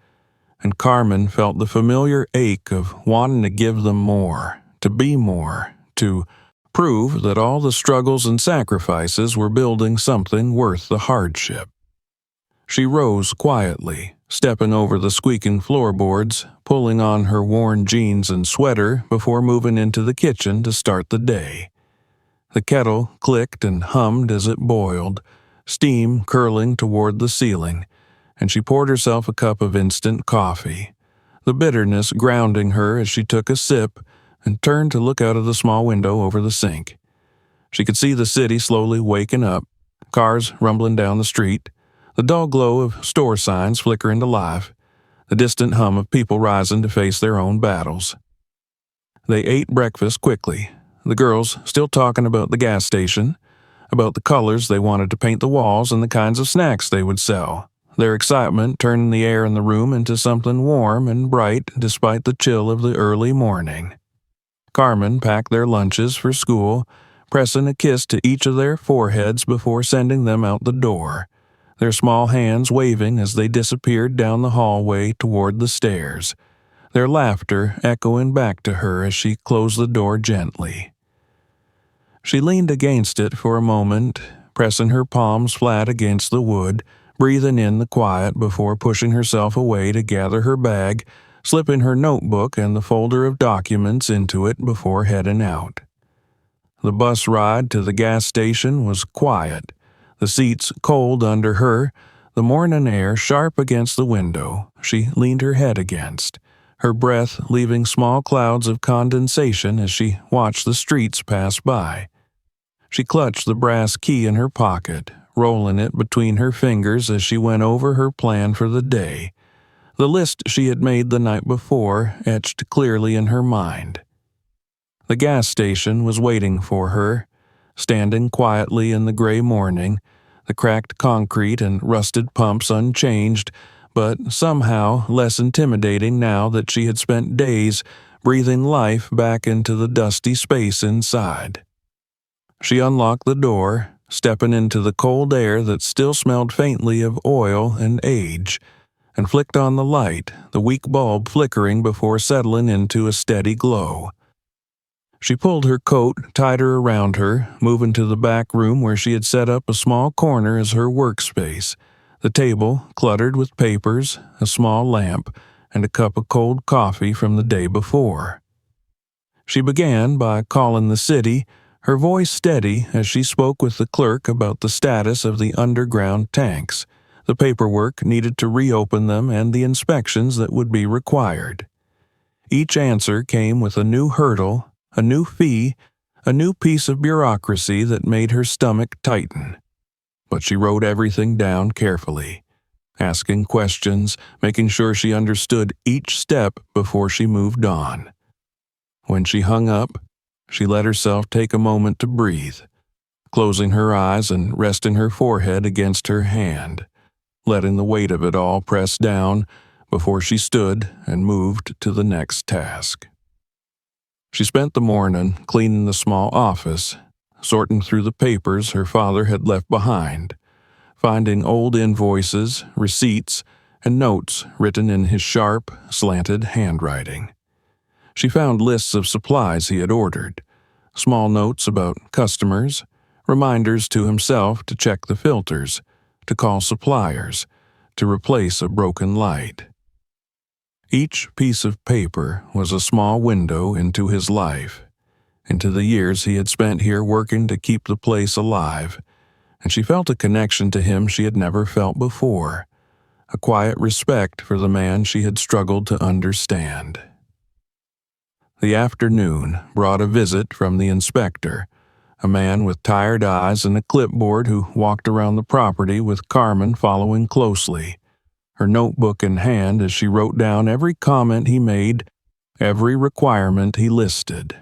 And Carmen felt the familiar ache of wanting to give them more, to be more, to prove that all the struggles and sacrifices were building something worth the hardship. She rose quietly, stepping over the squeaking floorboards, pulling on her worn jeans and sweater before moving into the kitchen to start the day. The kettle clicked and hummed as it boiled, steam curling toward the ceiling, and she poured herself a cup of instant coffee, the bitterness grounding her as she took a sip and turned to look out of the small window over the sink. She could see the city slowly waking up, cars rumbling down the street, the dull glow of store signs flickering to life, the distant hum of people rising to face their own battles. They ate breakfast quickly, the girls still talking about the gas station, about the colors they wanted to paint the walls and the kinds of snacks they would sell, their excitement turning the air in the room into something warm and bright despite the chill of the early morning. Carmen packed their lunches for school, pressing a kiss to each of their foreheads before sending them out the door, their small hands waving as they disappeared down the hallway toward the stairs, their laughter echoing back to her as she closed the door gently. She leaned against it for a moment, pressing her palms flat against the wood, breathing in the quiet before pushing herself away to gather her bag, slipping her notebook and the folder of documents into it before heading out. The bus ride to the gas station was quiet, the seats cold under her, the morning air sharp against the window she leaned her head against, her breath leaving small clouds of condensation as she watched the streets pass by. She clutched the brass key in her pocket, rolling it between her fingers as she went over her plan for the day, the list she had made the night before etched clearly in her mind. The gas station was waiting for her, standing quietly in the gray morning, the cracked concrete and rusted pumps unchanged, but somehow less intimidating now that she had spent days breathing life back into the dusty space inside. She unlocked the door, stepping into the cold air that still smelled faintly of oil and age, and flicked on the light, the weak bulb flickering before settling into a steady glow. She pulled her coat tighter around her, moving to the back room where she had set up a small corner as her workspace, the table cluttered with papers, a small lamp, and a cup of cold coffee from the day before. She began by calling the city, her voice steady as she spoke with the clerk about the status of the underground tanks, the paperwork needed to reopen them, and the inspections that would be required. Each answer came with a new hurdle, a new fee, a new piece of bureaucracy that made her stomach tighten. But she wrote everything down carefully, asking questions, making sure she understood each step before she moved on. When she hung up, she let herself take a moment to breathe, closing her eyes and resting her forehead against her hand, letting the weight of it all press down before she stood and moved to the next task. She spent the morning cleaning the small office, sorting through the papers her father had left behind, finding old invoices, receipts, and notes written in his sharp, slanted handwriting. She found lists of supplies he had ordered, small notes about customers, reminders to himself to check the filters, to call suppliers, to replace a broken light. Each piece of paper was a small window into his life, into the years he had spent here working to keep the place alive, and she felt a connection to him she had never felt before, a quiet respect for the man she had struggled to understand. The afternoon brought a visit from the inspector, a man with tired eyes and a clipboard who walked around the property with Carmen following closely, her notebook in hand as she wrote down every comment he made, every requirement he listed.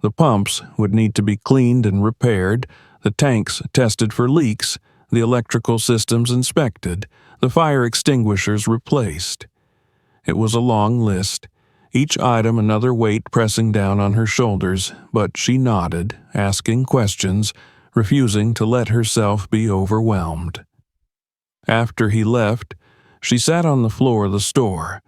The pumps would need to be cleaned and repaired, the tanks tested for leaks, the electrical systems inspected, the fire extinguishers replaced. It was a long list, each item another weight pressing down on her shoulders, but she nodded, asking questions, refusing to let herself be overwhelmed. After he left, she sat on the floor of the store,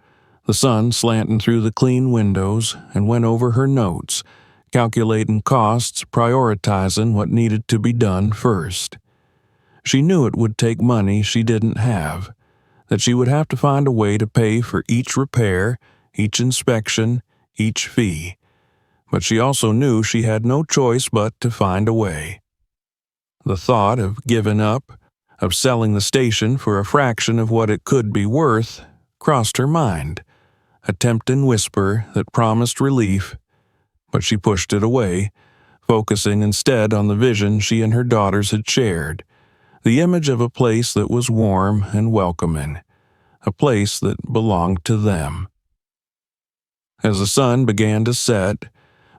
the sun slanting through the clean windows, and went over her notes, calculating costs, prioritizing what needed to be done first. She knew it would take money she didn't have, that she would have to find a way to pay for each repair, each inspection, each fee. But she also knew she had no choice but to find a way. The thought of giving up, of selling the station for a fraction of what it could be worth, crossed her mind, a tempting whisper that promised relief, but she pushed it away, focusing instead on the vision she and her daughters had shared, the image of a place that was warm and welcoming, a place that belonged to them. As the sun began to set,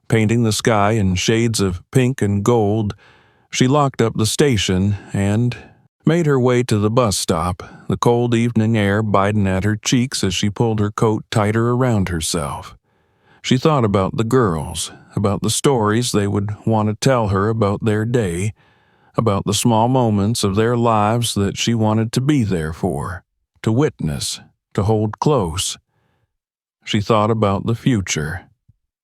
painting the sky in shades of pink and gold, she locked up the station and made her way to the bus stop, the cold evening air biting at her cheeks as she pulled her coat tighter around herself. She thought about the girls, about the stories they would want to tell her about their day, about the small moments of their lives that she wanted to be there for, to witness, to hold close. She thought about the future,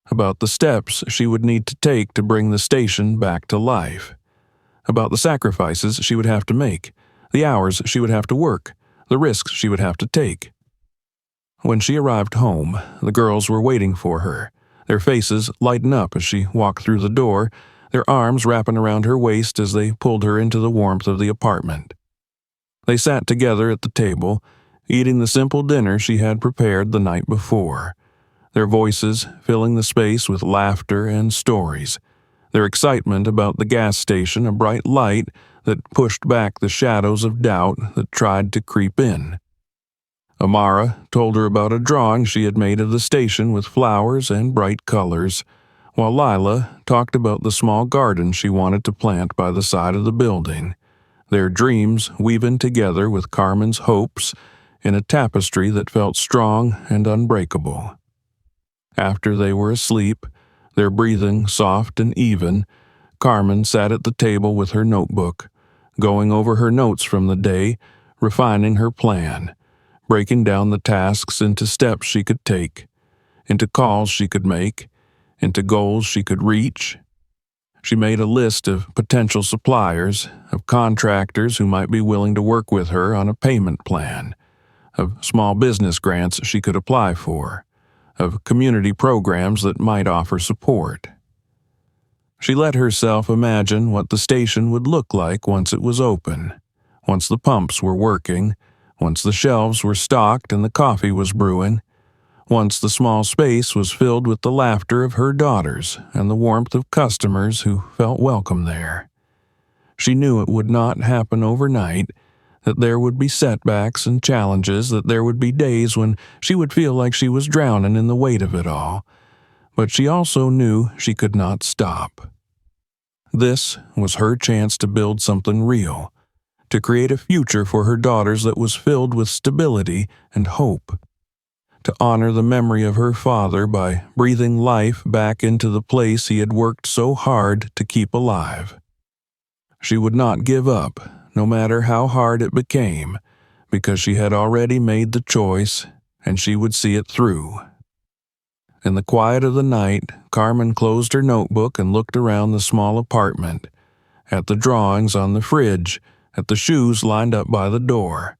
about the steps she would need to take to bring the station back to life, about the sacrifices she would have to make, the hours she would have to work, the risks she would have to take. When she arrived home, the girls were waiting for her, their faces lighting up as she walked through the door, their arms wrapping around her waist as they pulled her into the warmth of the apartment. They sat together at the table, eating the simple dinner she had prepared the night before, their voices filling the space with laughter and stories, their excitement about the gas station a bright light that pushed back the shadows of doubt that tried to creep in. Amara told her about a drawing she had made of the station with flowers and bright colors, while Lila talked about the small garden she wanted to plant by the side of the building, their dreams weaving together with Carmen's hopes in a tapestry that felt strong and unbreakable. After they were asleep, their breathing soft and even, Carmen sat at the table with her notebook, going over her notes from the day, refining her plan, breaking down the tasks into steps she could take, into calls she could make, into goals she could reach. She made a list of potential suppliers, of contractors who might be willing to work with her on a payment plan, of small business grants she could apply for, of community programs that might offer support. She let herself imagine what the station would look like once it was open, once the pumps were working, once the shelves were stocked and the coffee was brewing, once the small space was filled with the laughter of her daughters and the warmth of customers who felt welcome there. She knew it would not happen overnight, that there would be setbacks and challenges, that there would be days when she would feel like she was drowning in the weight of it all, but she also knew she could not stop. This was her chance to build something real, to create a future for her daughters that was filled with stability and hope, to honor the memory of her father by breathing life back into the place he had worked so hard to keep alive. She would not give up, no matter how hard it became, because she had already made the choice, and she would see it through. In the quiet of the night, Carmen closed her notebook and looked around the small apartment, at the drawings on the fridge, at the shoes lined up by the door,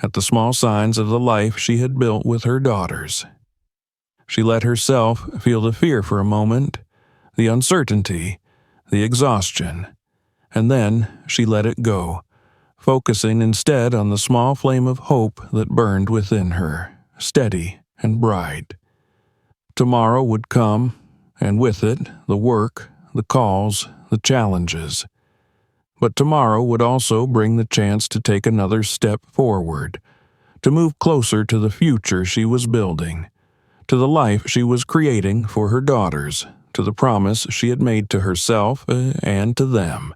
at the small signs of the life she had built with her daughters. She let herself feel the fear for a moment, the uncertainty, the exhaustion. And then she let it go, focusing instead on the small flame of hope that burned within her, steady and bright. Tomorrow would come, and with it the work, the calls, the challenges. But tomorrow would also bring the chance to take another step forward, to move closer to the future she was building, to the life she was creating for her daughters, to the promise she had made to herself and to them.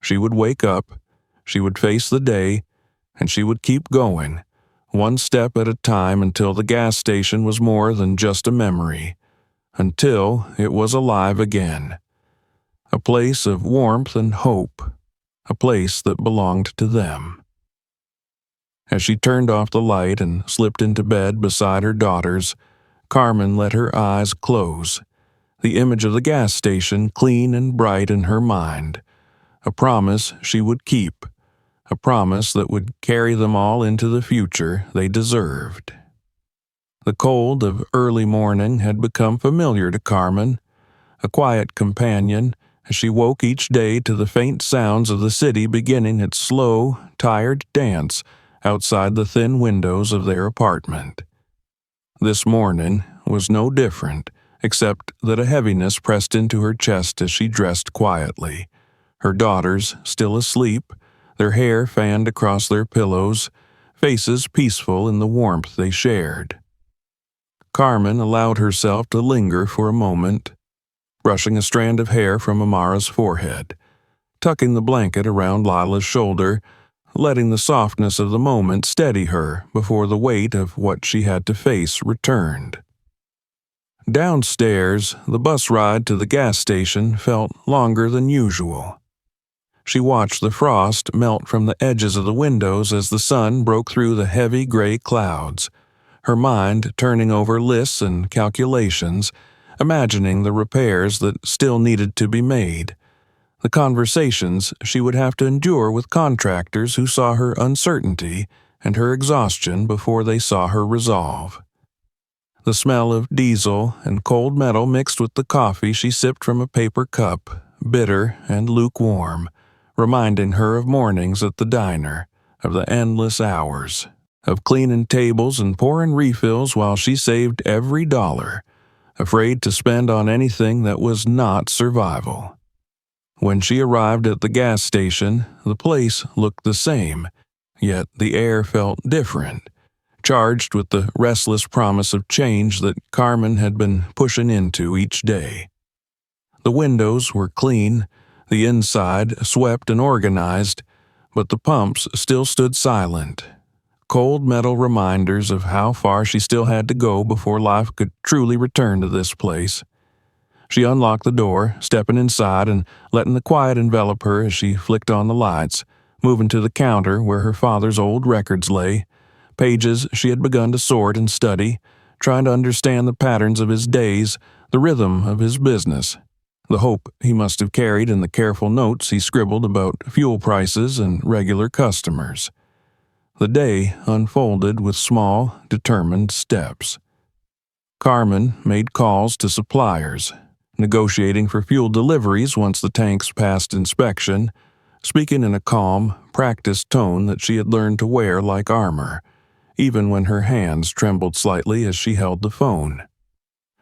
She would wake up, she would face the day, and she would keep going, one step at a time until the gas station was more than just a memory, until it was alive again. A place of warmth and hope, a place that belonged to them. As she turned off the light and slipped into bed beside her daughters, Carmen let her eyes close, the image of the gas station clean and bright in her mind, a promise she would keep, a promise that would carry them all into the future they deserved. The cold of early morning had become familiar to Carmen, a quiet companion as she woke each day to the faint sounds of the city beginning its slow, tired dance outside the thin windows of their apartment. This morning was no different, except that a heaviness pressed into her chest as she dressed quietly, her daughters still asleep, their hair fanned across their pillows, faces peaceful in the warmth they shared. Carmen allowed herself to linger for a moment, brushing a strand of hair from Amara's forehead, tucking the blanket around Lila's shoulder, letting the softness of the moment steady her before the weight of what she had to face returned. Downstairs, the bus ride to the gas station felt longer than usual. She watched the frost melt from the edges of the windows as the sun broke through the heavy gray clouds, her mind turning over lists and calculations, imagining the repairs that still needed to be made, the conversations she would have to endure with contractors who saw her uncertainty and her exhaustion before they saw her resolve. The smell of diesel and cold metal mixed with the coffee she sipped from a paper cup, bitter and lukewarm, reminding her of mornings at the diner, of the endless hours, of cleaning tables and pouring refills while she saved every dollar, afraid to spend on anything that was not survival. When she arrived at the gas station, the place looked the same, yet the air felt different, charged with the restless promise of change that Carmen had been pushing into each day. The windows were clean, the inside swept and organized, but the pumps still stood silent, cold metal reminders of how far she still had to go before life could truly return to this place. She unlocked the door, stepping inside and letting the quiet envelop her as she flicked on the lights, moving to the counter where her father's old records lay, pages she had begun to sort and study, trying to understand the patterns of his days, the rhythm of his business, the hope he must have carried in the careful notes he scribbled about fuel prices and regular customers. The day unfolded with small, determined steps. Carmen made calls to suppliers, negotiating for fuel deliveries once the tanks passed inspection, speaking in a calm, practiced tone that she had learned to wear like armor, even when her hands trembled slightly as she held the phone.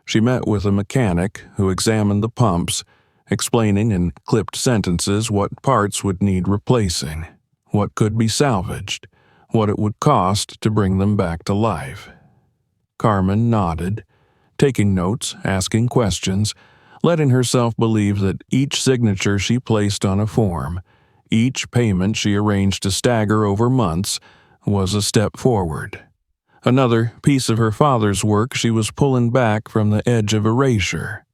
She met with a mechanic who examined the pumps, explaining in clipped sentences what parts would need replacing, what could be salvaged, what it would cost to bring them back to life. Carmen nodded, taking notes, asking questions, letting herself believe that each signature she placed on a form, each payment she arranged to stagger over months, was a step forward. Another piece of her father's work she was pulling back from the edge of erasure.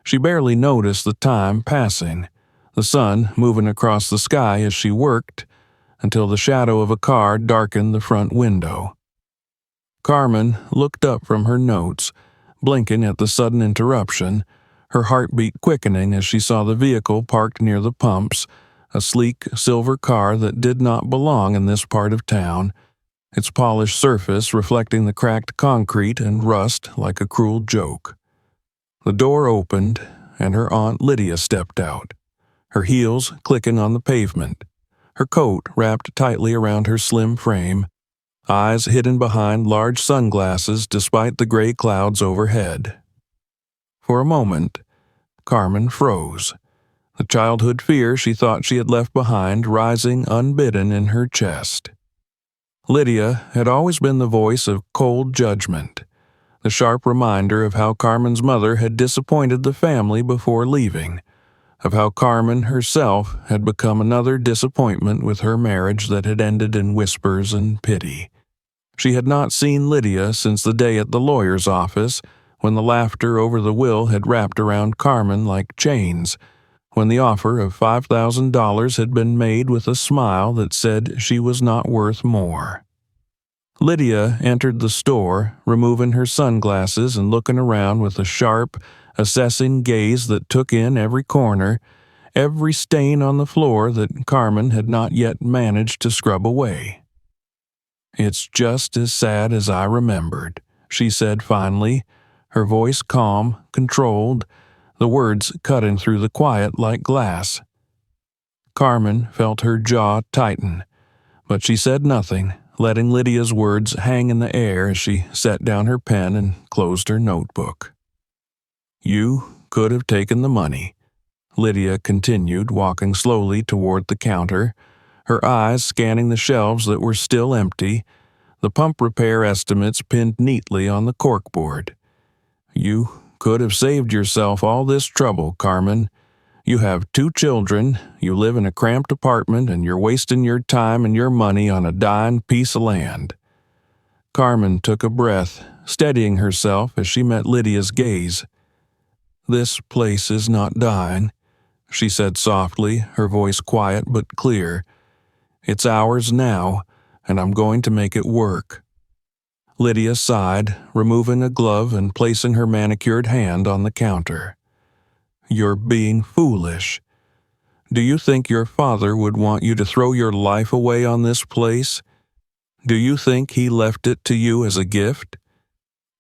She barely noticed the time passing, the sun moving across the sky as she worked, until the shadow of a car darkened the front window. Carmen looked up from her notes, blinking at the sudden interruption, her heartbeat quickening as she saw the vehicle parked near the pumps, a sleek silver car that did not belong in this part of town, its polished surface reflecting the cracked concrete and rust like a cruel joke. The door opened, and her Aunt Lydia stepped out, her heels clicking on the pavement, her coat wrapped tightly around her slim frame, eyes hidden behind large sunglasses despite the gray clouds overhead. For a moment, Carmen froze, the childhood fear she thought she had left behind rising unbidden in her chest. Lydia had always been the voice of cold judgment, the sharp reminder of how Carmen's mother had disappointed the family before leaving, of how Carmen herself had become another disappointment with her marriage that had ended in whispers and pity. She had not seen Lydia since the day at the lawyer's office, when the laughter over the will had wrapped around Carmen like chains, when the offer of $5,000 had been made with a smile that said she was not worth more. Lydia entered the store, removing her sunglasses and looking around with a sharp, assessing gaze that took in every corner, every stain on the floor that Carmen had not yet managed to scrub away. "It's just as sad as I remembered," she said finally, her voice calm, controlled, the words cutting through the quiet like glass. Carmen felt her jaw tighten, but she said nothing, letting Lydia's words hang in the air as she set down her pen and closed her notebook. "You could have taken the money," Lydia continued, walking slowly toward the counter, her eyes scanning the shelves that were still empty, the pump repair estimates pinned neatly on the corkboard. "You could have saved yourself all this trouble, Carmen. You have 2 children, you live in a cramped apartment, and you're wasting your time and your money on a dying piece of land." Carmen took a breath, steadying herself as she met Lydia's gaze. "This place is not dying," she said softly, her voice quiet but clear. "It's ours now, and I'm going to make it work." Lydia sighed, removing a glove and placing her manicured hand on the counter. "You're being foolish. Do you think your father would want you to throw your life away on this place? Do you think he left it to you as a gift?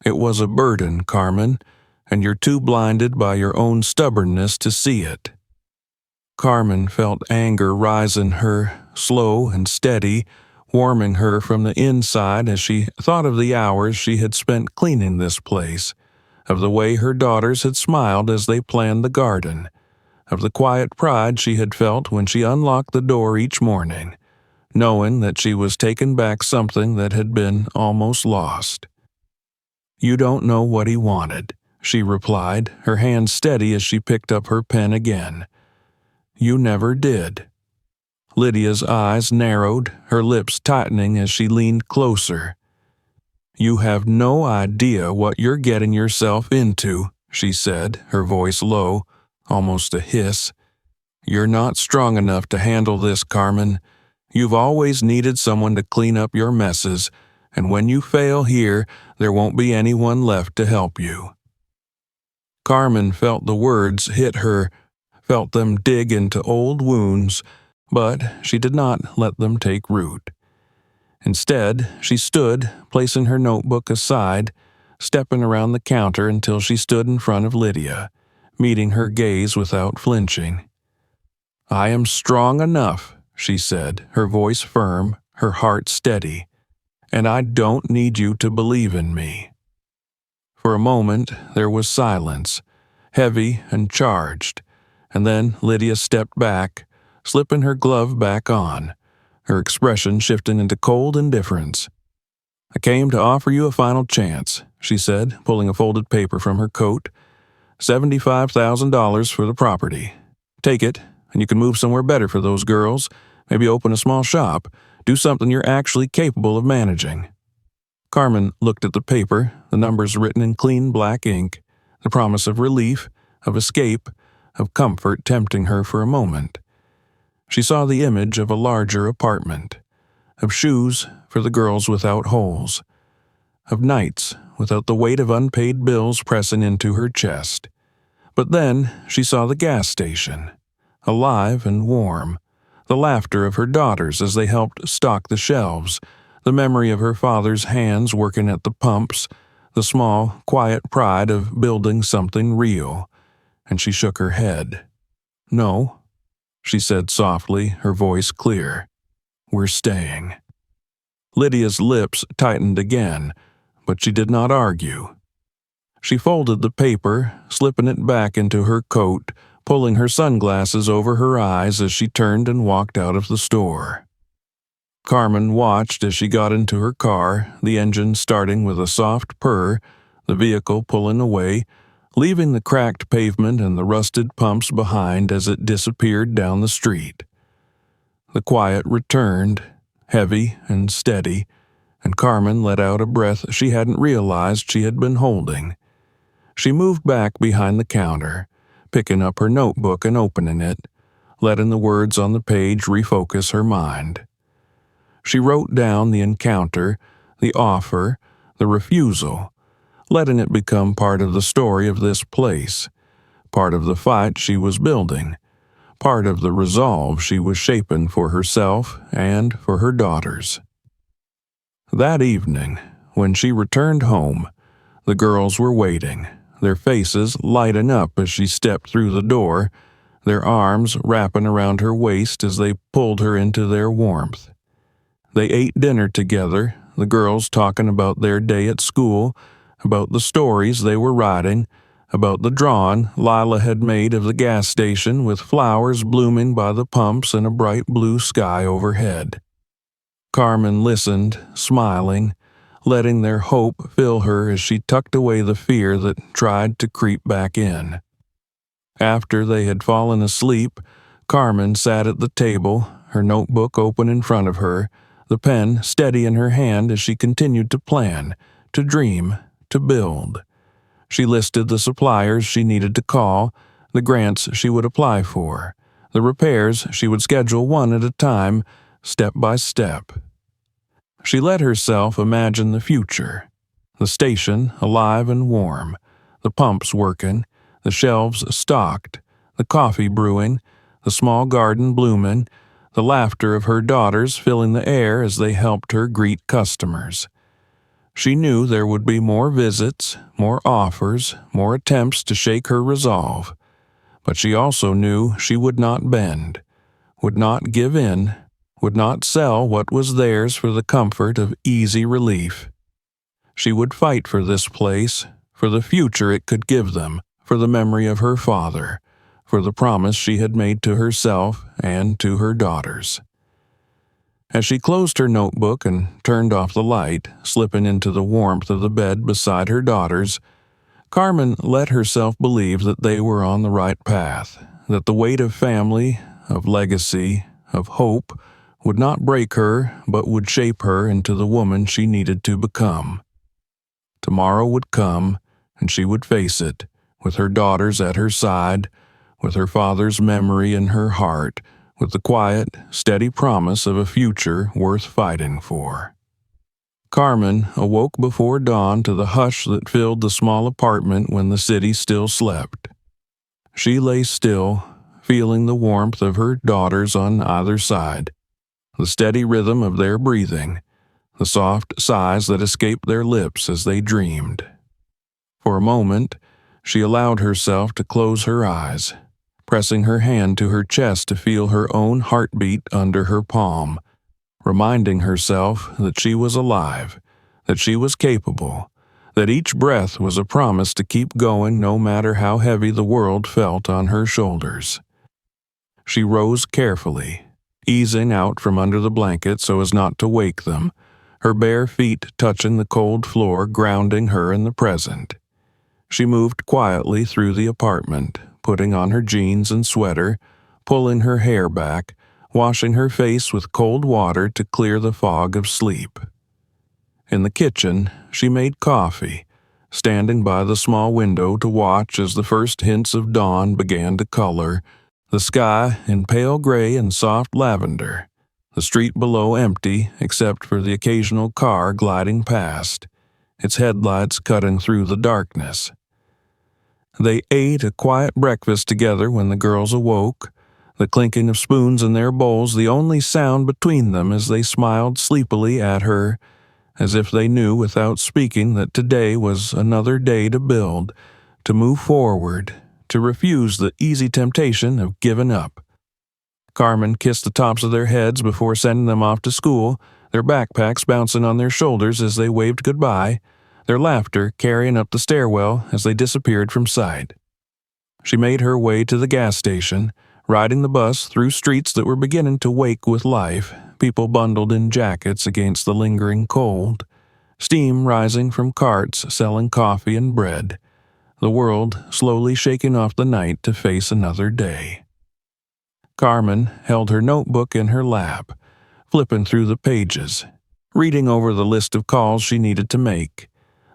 It was a burden, Carmen, and you're too blinded by your own stubbornness to see it." Carmen felt anger rise in her, slow and steady, warming her from the inside as she thought of the hours she had spent cleaning this place, of the way her daughters had smiled as they planned the garden, of the quiet pride she had felt when she unlocked the door each morning, knowing that she was taking back something that had been almost lost. "You don't know what he wanted," she replied, her hand steady as she picked up her pen again. "You never did." Lydia's eyes narrowed, her lips tightening as she leaned closer. "You have no idea what you're getting yourself into," she said, her voice low, almost a hiss. "You're not strong enough to handle this, Carmen. You've always needed someone to clean up your messes, and when you fail here, there won't be anyone left to help you." Carmen felt the words hit her, felt them dig into old wounds, but she did not let them take root. Instead, she stood, placing her notebook aside, stepping around the counter until she stood in front of Lydia, meeting her gaze without flinching. "I am strong enough," she said, her voice firm, her heart steady, "and I don't need you to believe in me." For a moment, there was silence, heavy and charged, and then Lydia stepped back, slipping her glove back on, her expression shifting into cold indifference. "I came to offer you a final chance," she said, pulling a folded paper from her coat. $75,000 for the property. Take it, and you can move somewhere better for those girls, maybe open a small shop, do something you're actually capable of managing." Carmen looked at the paper, the numbers written in clean black ink, the promise of relief, of escape, of comfort tempting her for a moment. She saw the image of a larger apartment, of shoes for the girls without holes, of nights without the weight of unpaid bills pressing into her chest. But then she saw the gas station, alive and warm, the laughter of her daughters as they helped stock the shelves, the memory of her father's hands working at the pumps, the small, quiet pride of building something real. and she shook her head. "No," she said softly, her voice clear. "We're staying." Lydia's lips tightened again, but she did not argue. She folded the paper, slipping it back into her coat, pulling her sunglasses over her eyes as she turned and walked out of the store. Carmen watched as she got into her car, the engine starting with a soft purr, the vehicle pulling away, leaving the cracked pavement and the rusted pumps behind as it disappeared down the street. The quiet returned, heavy and steady, and Carmen let out a breath she hadn't realized she had been holding. She moved back behind the counter, picking up her notebook and opening it, letting the words on the page refocus her mind. She wrote down the encounter, the offer, the refusal, letting it become part of the story of this place, part of the fight she was building, part of the resolve she was shaping for herself and for her daughters. That evening, when she returned home, the girls were waiting, their faces lighting up as she stepped through the door, their arms wrapping around her waist as they pulled her into their warmth. They ate dinner together, the girls talking about their day at school, about the stories they were writing, about the drawing Lila had made of the gas station with flowers blooming by the pumps and a bright blue sky overhead. Carmen listened, smiling, letting their hope fill her as she tucked away the fear that tried to creep back in. After they had fallen asleep, Carmen sat at the table, her notebook open in front of her, the pen steady in her hand as she continued to plan, to dream, to build. She listed the suppliers she needed to call, the grants she would apply for, the repairs she would schedule one at a time, step by step. She let herself imagine the future, the station alive and warm, the pumps working, the shelves stocked, the coffee brewing, the small garden blooming, the laughter of her daughters filling the air as they helped her greet customers. She knew there would be more visits, more offers, more attempts to shake her resolve, but she also knew she would not bend, would not give in, would not sell what was theirs for the comfort of easy relief. She would fight for this place, for the future it could give them, for the memory of her father, for the promise she had made to herself and to her daughters. As she closed her notebook and turned off the light, slipping into the warmth of the bed beside her daughters, Carmen let herself believe that they were on the right path, that the weight of family, of legacy, of hope, would not break her but would shape her into the woman she needed to become. Tomorrow would come, and she would face it, with her daughters at her side, with her father's memory in her heart, with the quiet, steady promise of a future worth fighting for. Carmen awoke before dawn to the hush that filled the small apartment when the city still slept. She lay still, feeling the warmth of her daughters on either side, the steady rhythm of their breathing, the soft sighs that escaped their lips as they dreamed. For a moment, she allowed herself to close her eyes, pressing her hand to her chest to feel her own heartbeat under her palm, reminding herself that she was alive, that she was capable, that each breath was a promise to keep going no matter how heavy the world felt on her shoulders. She rose carefully, easing out from under the blanket so as not to wake them, her bare feet touching the cold floor, grounding her in the present. She moved quietly through the apartment, putting on her jeans and sweater, pulling her hair back, washing her face with cold water to clear the fog of sleep. In the kitchen, she made coffee, standing by the small window to watch as the first hints of dawn began to color, the sky in pale gray and soft lavender, the street below empty except for the occasional car gliding past, its headlights cutting through the darkness. They ate a quiet breakfast together when the girls awoke, the clinking of spoons in their bowls the only sound between them as they smiled sleepily at her, as if they knew without speaking that today was another day to build, to move forward, to refuse the easy temptation of giving up. Carmen kissed the tops of their heads before sending them off to school, their backpacks bouncing on their shoulders as they waved goodbye, their laughter carrying up the stairwell as they disappeared from sight. She made her way to the gas station, riding the bus through streets that were beginning to wake with life, people bundled in jackets against the lingering cold, steam rising from carts selling coffee and bread, the world slowly shaking off the night to face another day. Carmen held her notebook in her lap, flipping through the pages, reading over the list of calls she needed to make,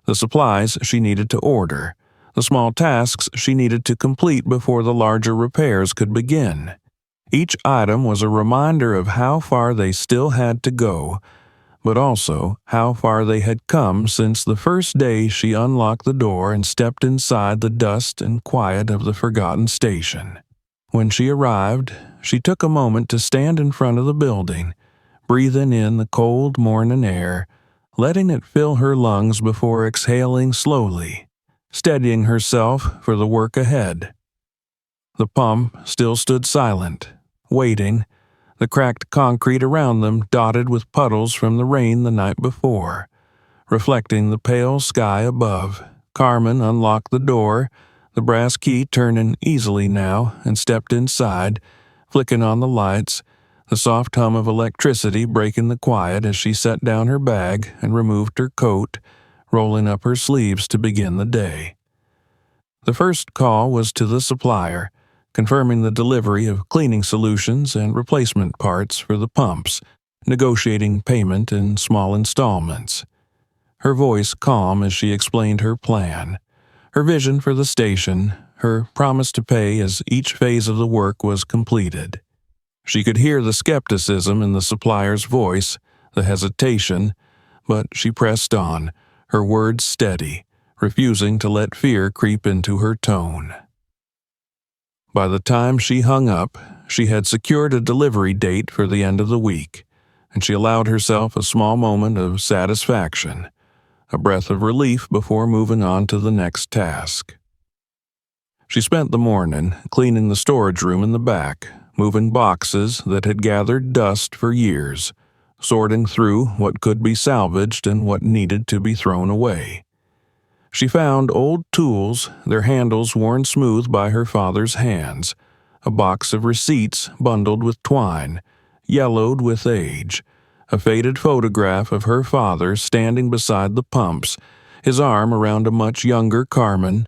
the supplies she needed to order, the small tasks she needed to complete before the larger repairs could begin. Each item was a reminder of how far they still had to go, but also how far they had come since the first day she unlocked the door and stepped inside the dust and quiet of the forgotten station. When she arrived, she took a moment to stand in front of the building, breathing in the cold morning air, letting it fill her lungs before exhaling slowly, steadying herself for the work ahead. The pump still stood silent, waiting, the cracked concrete around them dotted with puddles from the rain the night before. Reflecting the pale sky above, Carmen unlocked the door, the brass key turning easily now, and stepped inside, flicking on the lights, the soft hum of electricity breaking the quiet as she set down her bag and removed her coat, rolling up her sleeves to begin the day. The first call was to the supplier, confirming the delivery of cleaning solutions and replacement parts for the pumps, negotiating payment in small installments. Her voice calm as she explained her plan, her vision for the station, her promise to pay as each phase of the work was completed. She could hear the skepticism in the supplier's voice, the hesitation, but she pressed on, her words steady, refusing to let fear creep into her tone. By the time she hung up, she had secured a delivery date for the end of the week, and she allowed herself a small moment of satisfaction, a breath of relief before moving on to the next task. She spent the morning cleaning the storage room in the back, moving boxes that had gathered dust for years, sorting through what could be salvaged and what needed to be thrown away. She found old tools, their handles worn smooth by her father's hands, a box of receipts bundled with twine, yellowed with age, a faded photograph of her father standing beside the pumps, his arm around a much younger Carmen,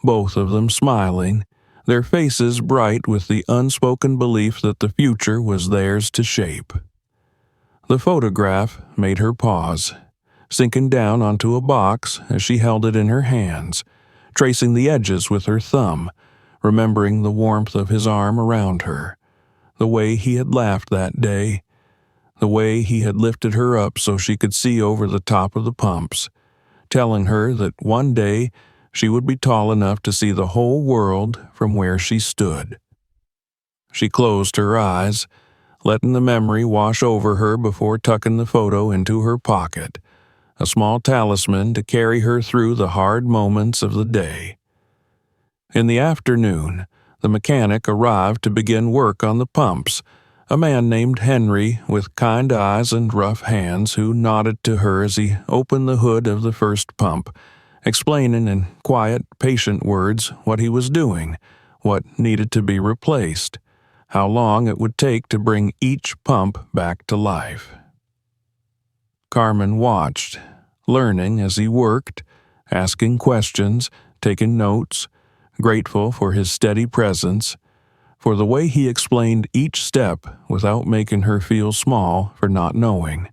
both of them smiling, their faces bright with the unspoken belief that the future was theirs to shape. The photograph made her pause, sinking down onto a box as she held it in her hands, tracing the edges with her thumb, remembering the warmth of his arm around her, the way he had laughed that day, the way he had lifted her up so she could see over the top of the pumps, telling her that one day she would be tall enough to see the whole world from where she stood. She closed her eyes, letting the memory wash over her before tucking the photo into her pocket, a small talisman to carry her through the hard moments of the day. In the afternoon, the mechanic arrived to begin work on the pumps, a man named Henry with kind eyes and rough hands who nodded to her as he opened the hood of the first pump, explaining in quiet, patient words what he was doing, what needed to be replaced, how long it would take to bring each pump back to life. Carmen watched, learning as he worked, asking questions, taking notes, grateful for his steady presence, for the way he explained each step without making her feel small for not knowing.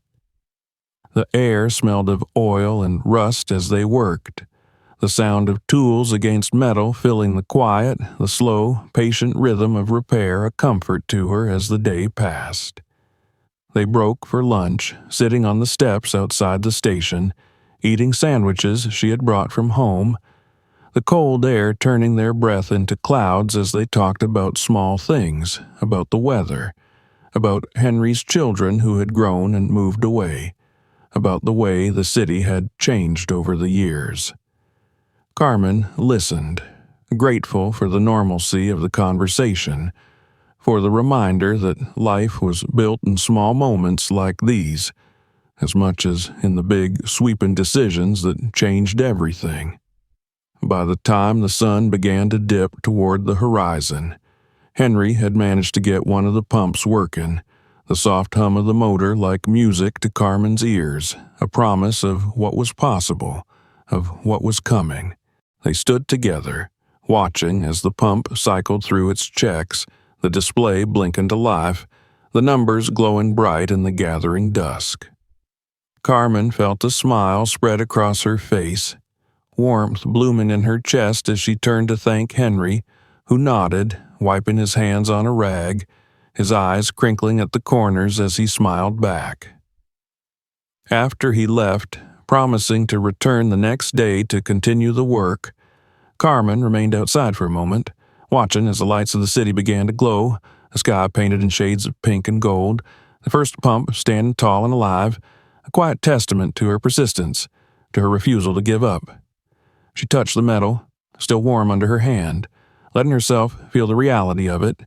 The air smelled of oil and rust as they worked, the sound of tools against metal filling the quiet, the slow, patient rhythm of repair a comfort to her as the day passed. They broke for lunch, sitting on the steps outside the station, eating sandwiches she had brought from home, the cold air turning their breath into clouds as they talked about small things, about the weather, about Henry's children who had grown and moved away, about the way the city had changed over the years. Carmen listened, grateful for the normalcy of the conversation, for the reminder that life was built in small moments like these, as much as in the big, sweeping decisions that changed everything. By the time the sun began to dip toward the horizon, Henry had managed to get one of the pumps working, the soft hum of the motor like music to Carmen's ears, a promise of what was possible, of what was coming. They stood together, watching as the pump cycled through its checks, the display blinking to life, the numbers glowing bright in the gathering dusk. Carmen felt a smile spread across her face, warmth blooming in her chest as she turned to thank Henry, who nodded, wiping his hands on a rag, his eyes crinkling at the corners as he smiled back. After he left, promising to return the next day to continue the work, Carmen remained outside for a moment, watching as the lights of the city began to glow, the sky painted in shades of pink and gold, the first pump standing tall and alive, a quiet testament to her persistence, to her refusal to give up. She touched the metal, still warm under her hand, letting herself feel the reality of it,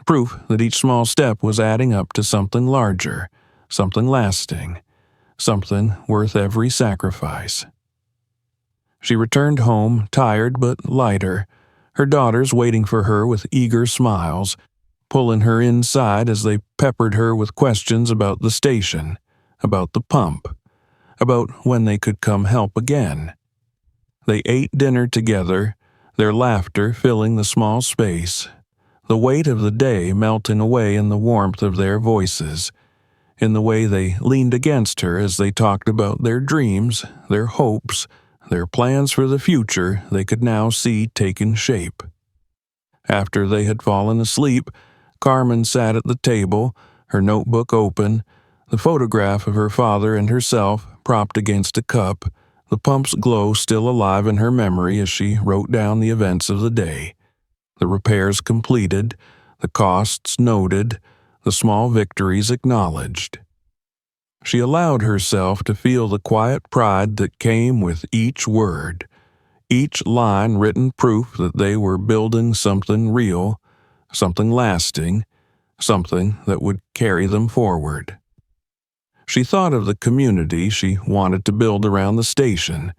proof that each small step was adding up to something larger, something lasting, something worth every sacrifice. She returned home, tired but lighter, her daughters waiting for her with eager smiles, pulling her inside as they peppered her with questions about the station, about the pump, about when they could come help again. They ate dinner together, their laughter filling the small space, the weight of the day melting away in the warmth of their voices, in the way they leaned against her as they talked about their dreams, their hopes, their plans for the future they could now see taking shape. After they had fallen asleep, Carmen sat at the table, her notebook open, the photograph of her father and herself propped against a cup, the pump's glow still alive in her memory as she wrote down the events of the day. The repairs completed, the costs noted, the small victories acknowledged. She allowed herself to feel the quiet pride that came with each word, each line written proof that they were building something real, something lasting, something that would carry them forward. She thought of the community she wanted to build around the station,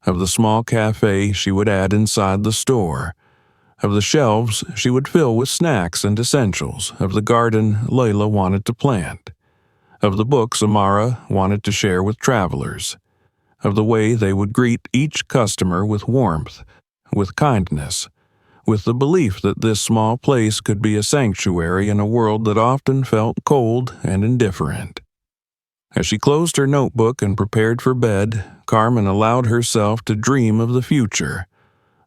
of the small cafe she would add inside the store, of the shelves she would fill with snacks and essentials, of the garden Layla wanted to plant, of the books Amara wanted to share with travelers, of the way they would greet each customer with warmth, with kindness, with the belief that this small place could be a sanctuary in a world that often felt cold and indifferent. As she closed her notebook and prepared for bed, Carmen allowed herself to dream of the future,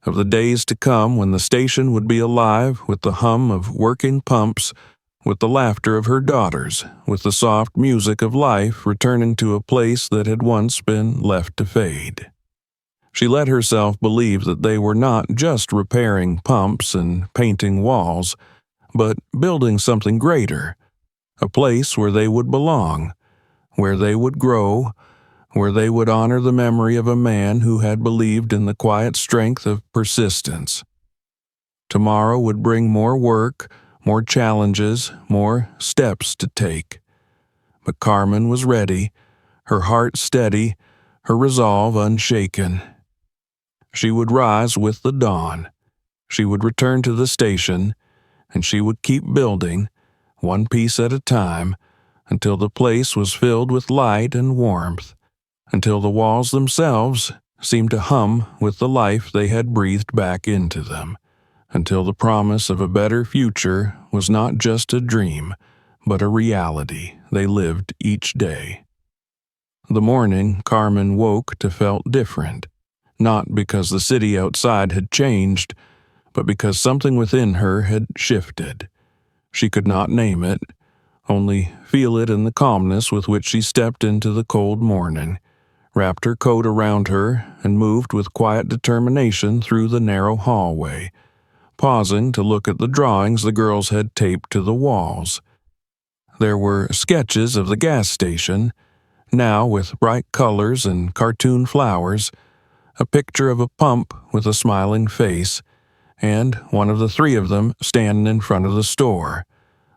of the days to come when the station would be alive with the hum of working pumps, with the laughter of her daughters, with the soft music of life returning to a place that had once been left to fade. She let herself believe that they were not just repairing pumps and painting walls, but building something greater, a place where they would belong, where they would grow, where they would honor the memory of a man who had believed in the quiet strength of persistence. Tomorrow would bring more work, more challenges, more steps to take. But Carmen was ready, her heart steady, her resolve unshaken. She would rise with the dawn. She would return to the station, and she would keep building, one piece at a time, until the place was filled with light and warmth, until the walls themselves seemed to hum with the life they had breathed back into them, until the promise of a better future was not just a dream, but a reality they lived each day. The morning Carmen woke to felt different, not because the city outside had changed, but because something within her had shifted. She could not name it, only feel it in the calmness with which she stepped into the cold morning, wrapped her coat around her, and moved with quiet determination through the narrow hallway, pausing to look at the drawings the girls had taped to the walls. There were sketches of the gas station, now with bright colors and cartoon flowers, a picture of a pump with a smiling face, and one of the three of them standing in front of the store,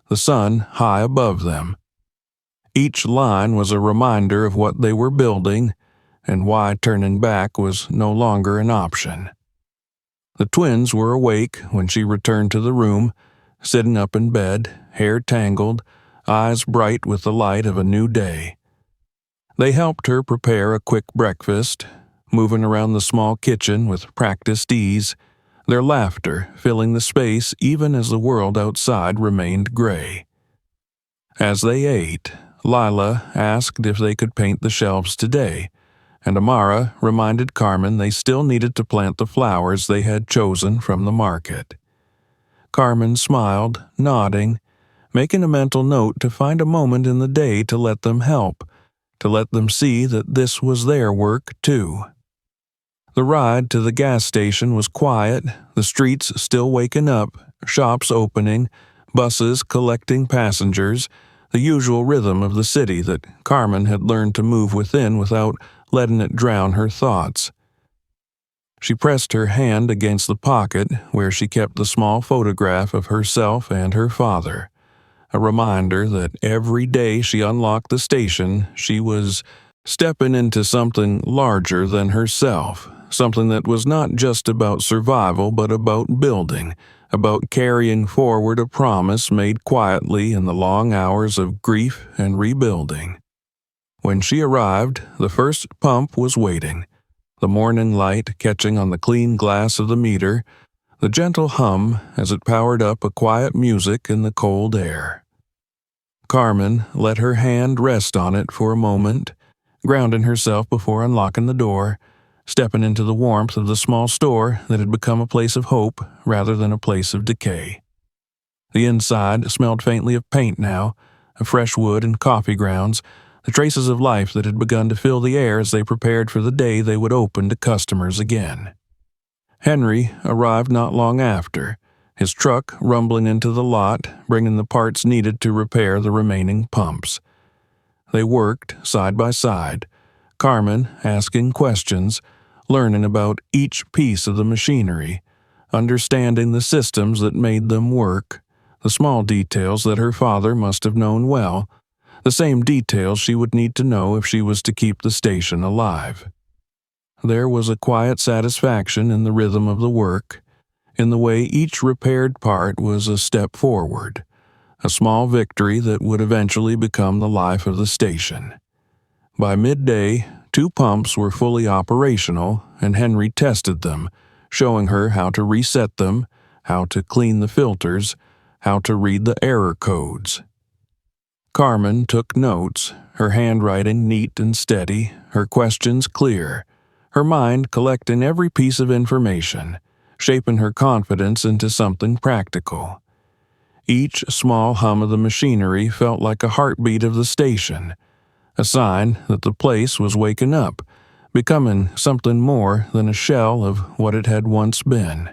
the sun high above them. Each line was a reminder of what they were building and why turning back was no longer an option. The twins were awake when she returned to the room, sitting up in bed, hair tangled, eyes bright with the light of a new day. They helped her prepare a quick breakfast, moving around the small kitchen with practiced ease, their laughter filling the space even as the world outside remained gray. As they ate, Lila asked if they could paint the shelves today, and Amara reminded Carmen they still needed to plant the flowers they had chosen from the market. Carmen smiled, nodding, making a mental note to find a moment in the day to let them help, to let them see that this was their work too. The ride to the gas station was quiet, the streets still waking up, shops opening, buses collecting passengers, the usual rhythm of the city that Carmen had learned to move within without letting it drown her thoughts. She pressed her hand against the pocket where she kept the small photograph of herself and her father, a reminder that every day she unlocked the station, she was stepping into something larger than herself, something that was not just about survival but about building, about carrying forward a promise made quietly in the long hours of grief and rebuilding. When she arrived, the first pump was waiting, the morning light catching on the clean glass of the meter, the gentle hum as it powered up a quiet music in the cold air. Carmen let her hand rest on it for a moment, grounding herself before unlocking the door, stepping into the warmth of the small store that had become a place of hope rather than a place of decay. The inside smelled faintly of paint now, of fresh wood and coffee grounds, the traces of life that had begun to fill the air as they prepared for the day they would open to customers again. Henry arrived not long after, his truck rumbling into the lot, bringing the parts needed to repair the remaining pumps. They worked side by side, Carmen asking questions, learning about each piece of the machinery, understanding the systems that made them work, the small details that her father must have known well, the same details she would need to know if she was to keep the station alive. There was a quiet satisfaction in the rhythm of the work, in the way each repaired part was a step forward, a small victory that would eventually become the life of the station. By midday, 2 pumps were fully operational, and Henry tested them, showing her how to reset them, how to clean the filters, how to read the error codes. Carmen took notes, her handwriting neat and steady, her questions clear, her mind collecting every piece of information, shaping her confidence into something practical. Each small hum of the machinery felt like a heartbeat of the station, a sign that the place was waking up, becoming something more than a shell of what it had once been.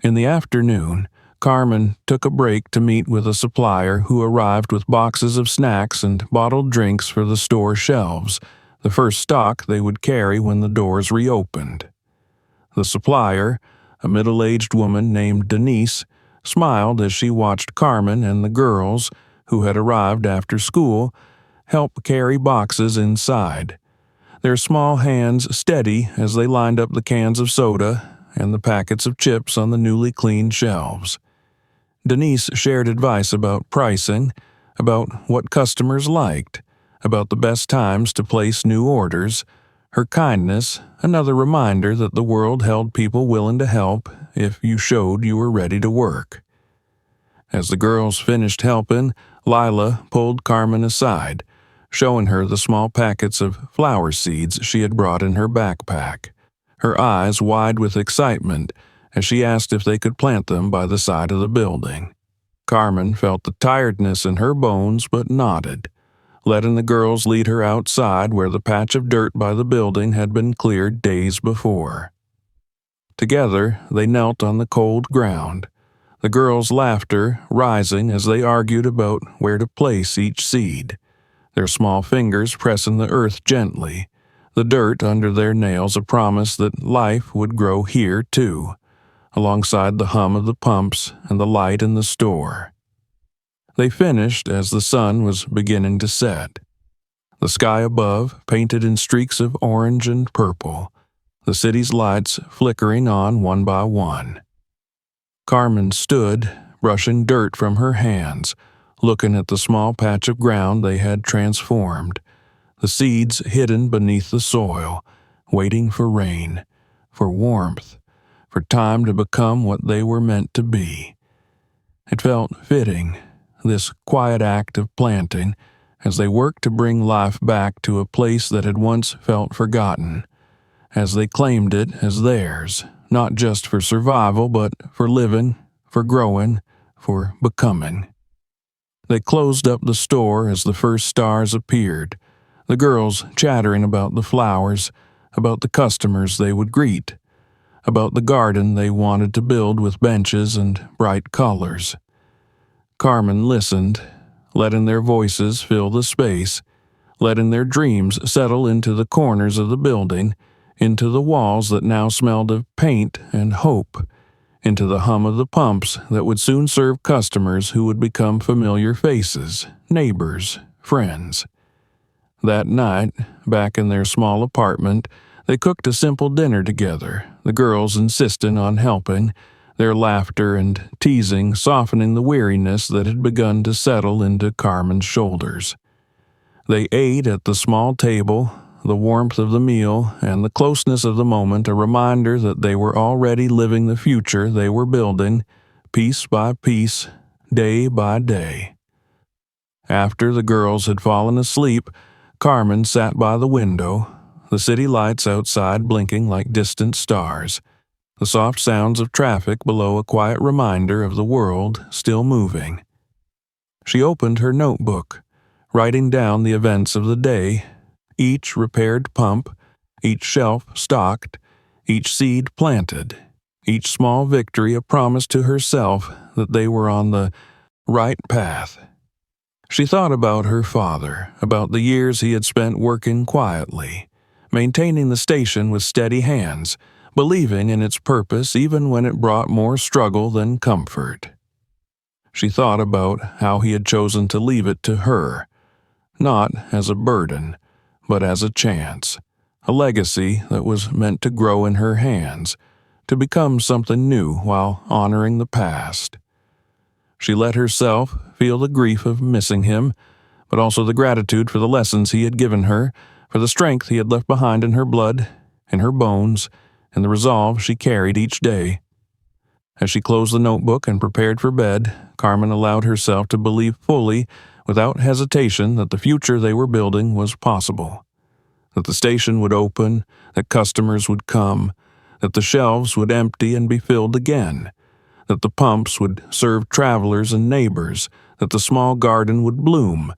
In the afternoon, Carmen took a break to meet with a supplier who arrived with boxes of snacks and bottled drinks for the store shelves, the first stock they would carry when the doors reopened. The supplier, a middle-aged woman named Denise, smiled as she watched Carmen and the girls, who had arrived after school, help carry boxes inside, their small hands steady as they lined up the cans of soda and the packets of chips on the newly cleaned shelves. Denise shared advice about pricing, about what customers liked, about the best times to place new orders, her kindness, another reminder that the world held people willing to help if you showed you were ready to work. As the girls finished helping, Lila pulled Carmen aside, showing her the small packets of flower seeds she had brought in her backpack, her eyes wide with excitement as she asked if they could plant them by the side of the building. Carmen felt the tiredness in her bones but nodded, letting the girls lead her outside where the patch of dirt by the building had been cleared days before. Together, they knelt on the cold ground, the girls' laughter rising as they argued about where to place each seed, their small fingers pressing the earth gently, the dirt under their nails a promise that life would grow here too, alongside the hum of the pumps and the light in the store. They finished as the sun was beginning to set. The sky above painted in streaks of orange and purple, the city's lights flickering on one by one. Carmen stood, brushing dirt from her hands, looking at the small patch of ground they had transformed, the seeds hidden beneath the soil, waiting for rain, for warmth, for time to become what they were meant to be. It felt fitting, this quiet act of planting, as they worked to bring life back to a place that had once felt forgotten, as they claimed it as theirs, not just for survival, but for living, for growing, for becoming. They closed up the store as the first stars appeared, the girls chattering about the flowers, about the customers they would greet, about the garden they wanted to build with benches and bright colors. Carmen listened, letting their voices fill the space, letting their dreams settle into the corners of the building, into the walls that now smelled of paint and hope, into the hum of the pumps that would soon serve customers who would become familiar faces, neighbors, friends. That night, back in their small apartment, they cooked a simple dinner together, the girls insisting on helping, their laughter and teasing softening the weariness that had begun to settle into Carmen's shoulders. They ate at the small table, the warmth of the meal and the closeness of the moment a reminder that they were already living the future they were building, piece by piece, day by day. After the girls had fallen asleep, Carmen sat by the window, the city lights outside blinking like distant stars, the soft sounds of traffic below a quiet reminder of the world still moving. She opened her notebook, writing down the events of the day, each repaired pump, each shelf stocked, each seed planted, each small victory a promise to herself that they were on the right path. She thought about her father, about the years he had spent working quietly, maintaining the station with steady hands, believing in its purpose even when it brought more struggle than comfort. She thought about how he had chosen to leave it to her, not as a burden, but as a chance, a legacy that was meant to grow in her hands, to become something new while honoring the past. She let herself feel the grief of missing him, but also the gratitude for the lessons he had given her, for the strength he had left behind in her blood, in her bones, and the resolve she carried each day. As she closed the notebook and prepared for bed, Carmen allowed herself to believe fully, without hesitation, that the future they were building was possible. That the station would open, that customers would come, that the shelves would empty and be filled again, that the pumps would serve travelers and neighbors, that the small garden would bloom,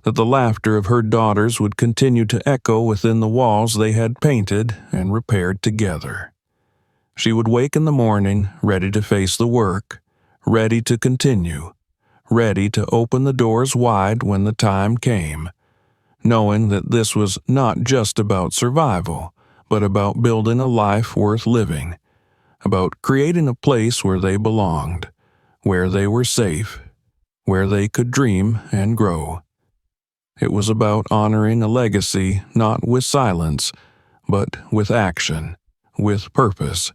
that the laughter of her daughters would continue to echo within the walls they had painted and repaired together. She would wake in the morning ready to face the work, ready to continue, ready to open the doors wide when the time came, knowing that this was not just about survival, but about building a life worth living, about creating a place where they belonged, where they were safe, where they could dream and grow. It was about honoring a legacy not with silence, but with action, with purpose,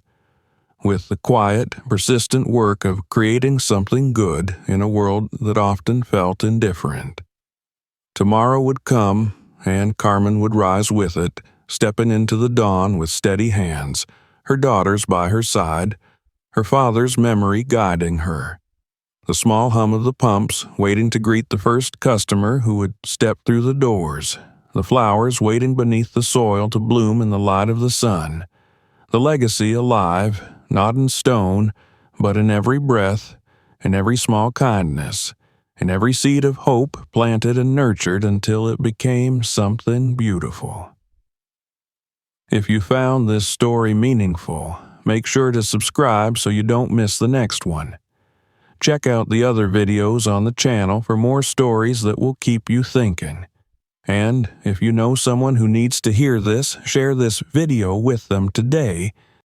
with the quiet, persistent work of creating something good in a world that often felt indifferent. Tomorrow would come, and Carmen would rise with it, stepping into the dawn with steady hands, her daughters by her side, her father's memory guiding her. The small hum of the pumps waiting to greet the first customer who would step through the doors, the flowers waiting beneath the soil to bloom in the light of the sun, the legacy alive, not in stone, but in every breath, in every small kindness, in every seed of hope planted and nurtured until it became something beautiful. If you found this story meaningful, make sure to subscribe so you don't miss the next one. Check out the other videos on the channel for more stories that will keep you thinking. And if you know someone who needs to hear this, share this video with them today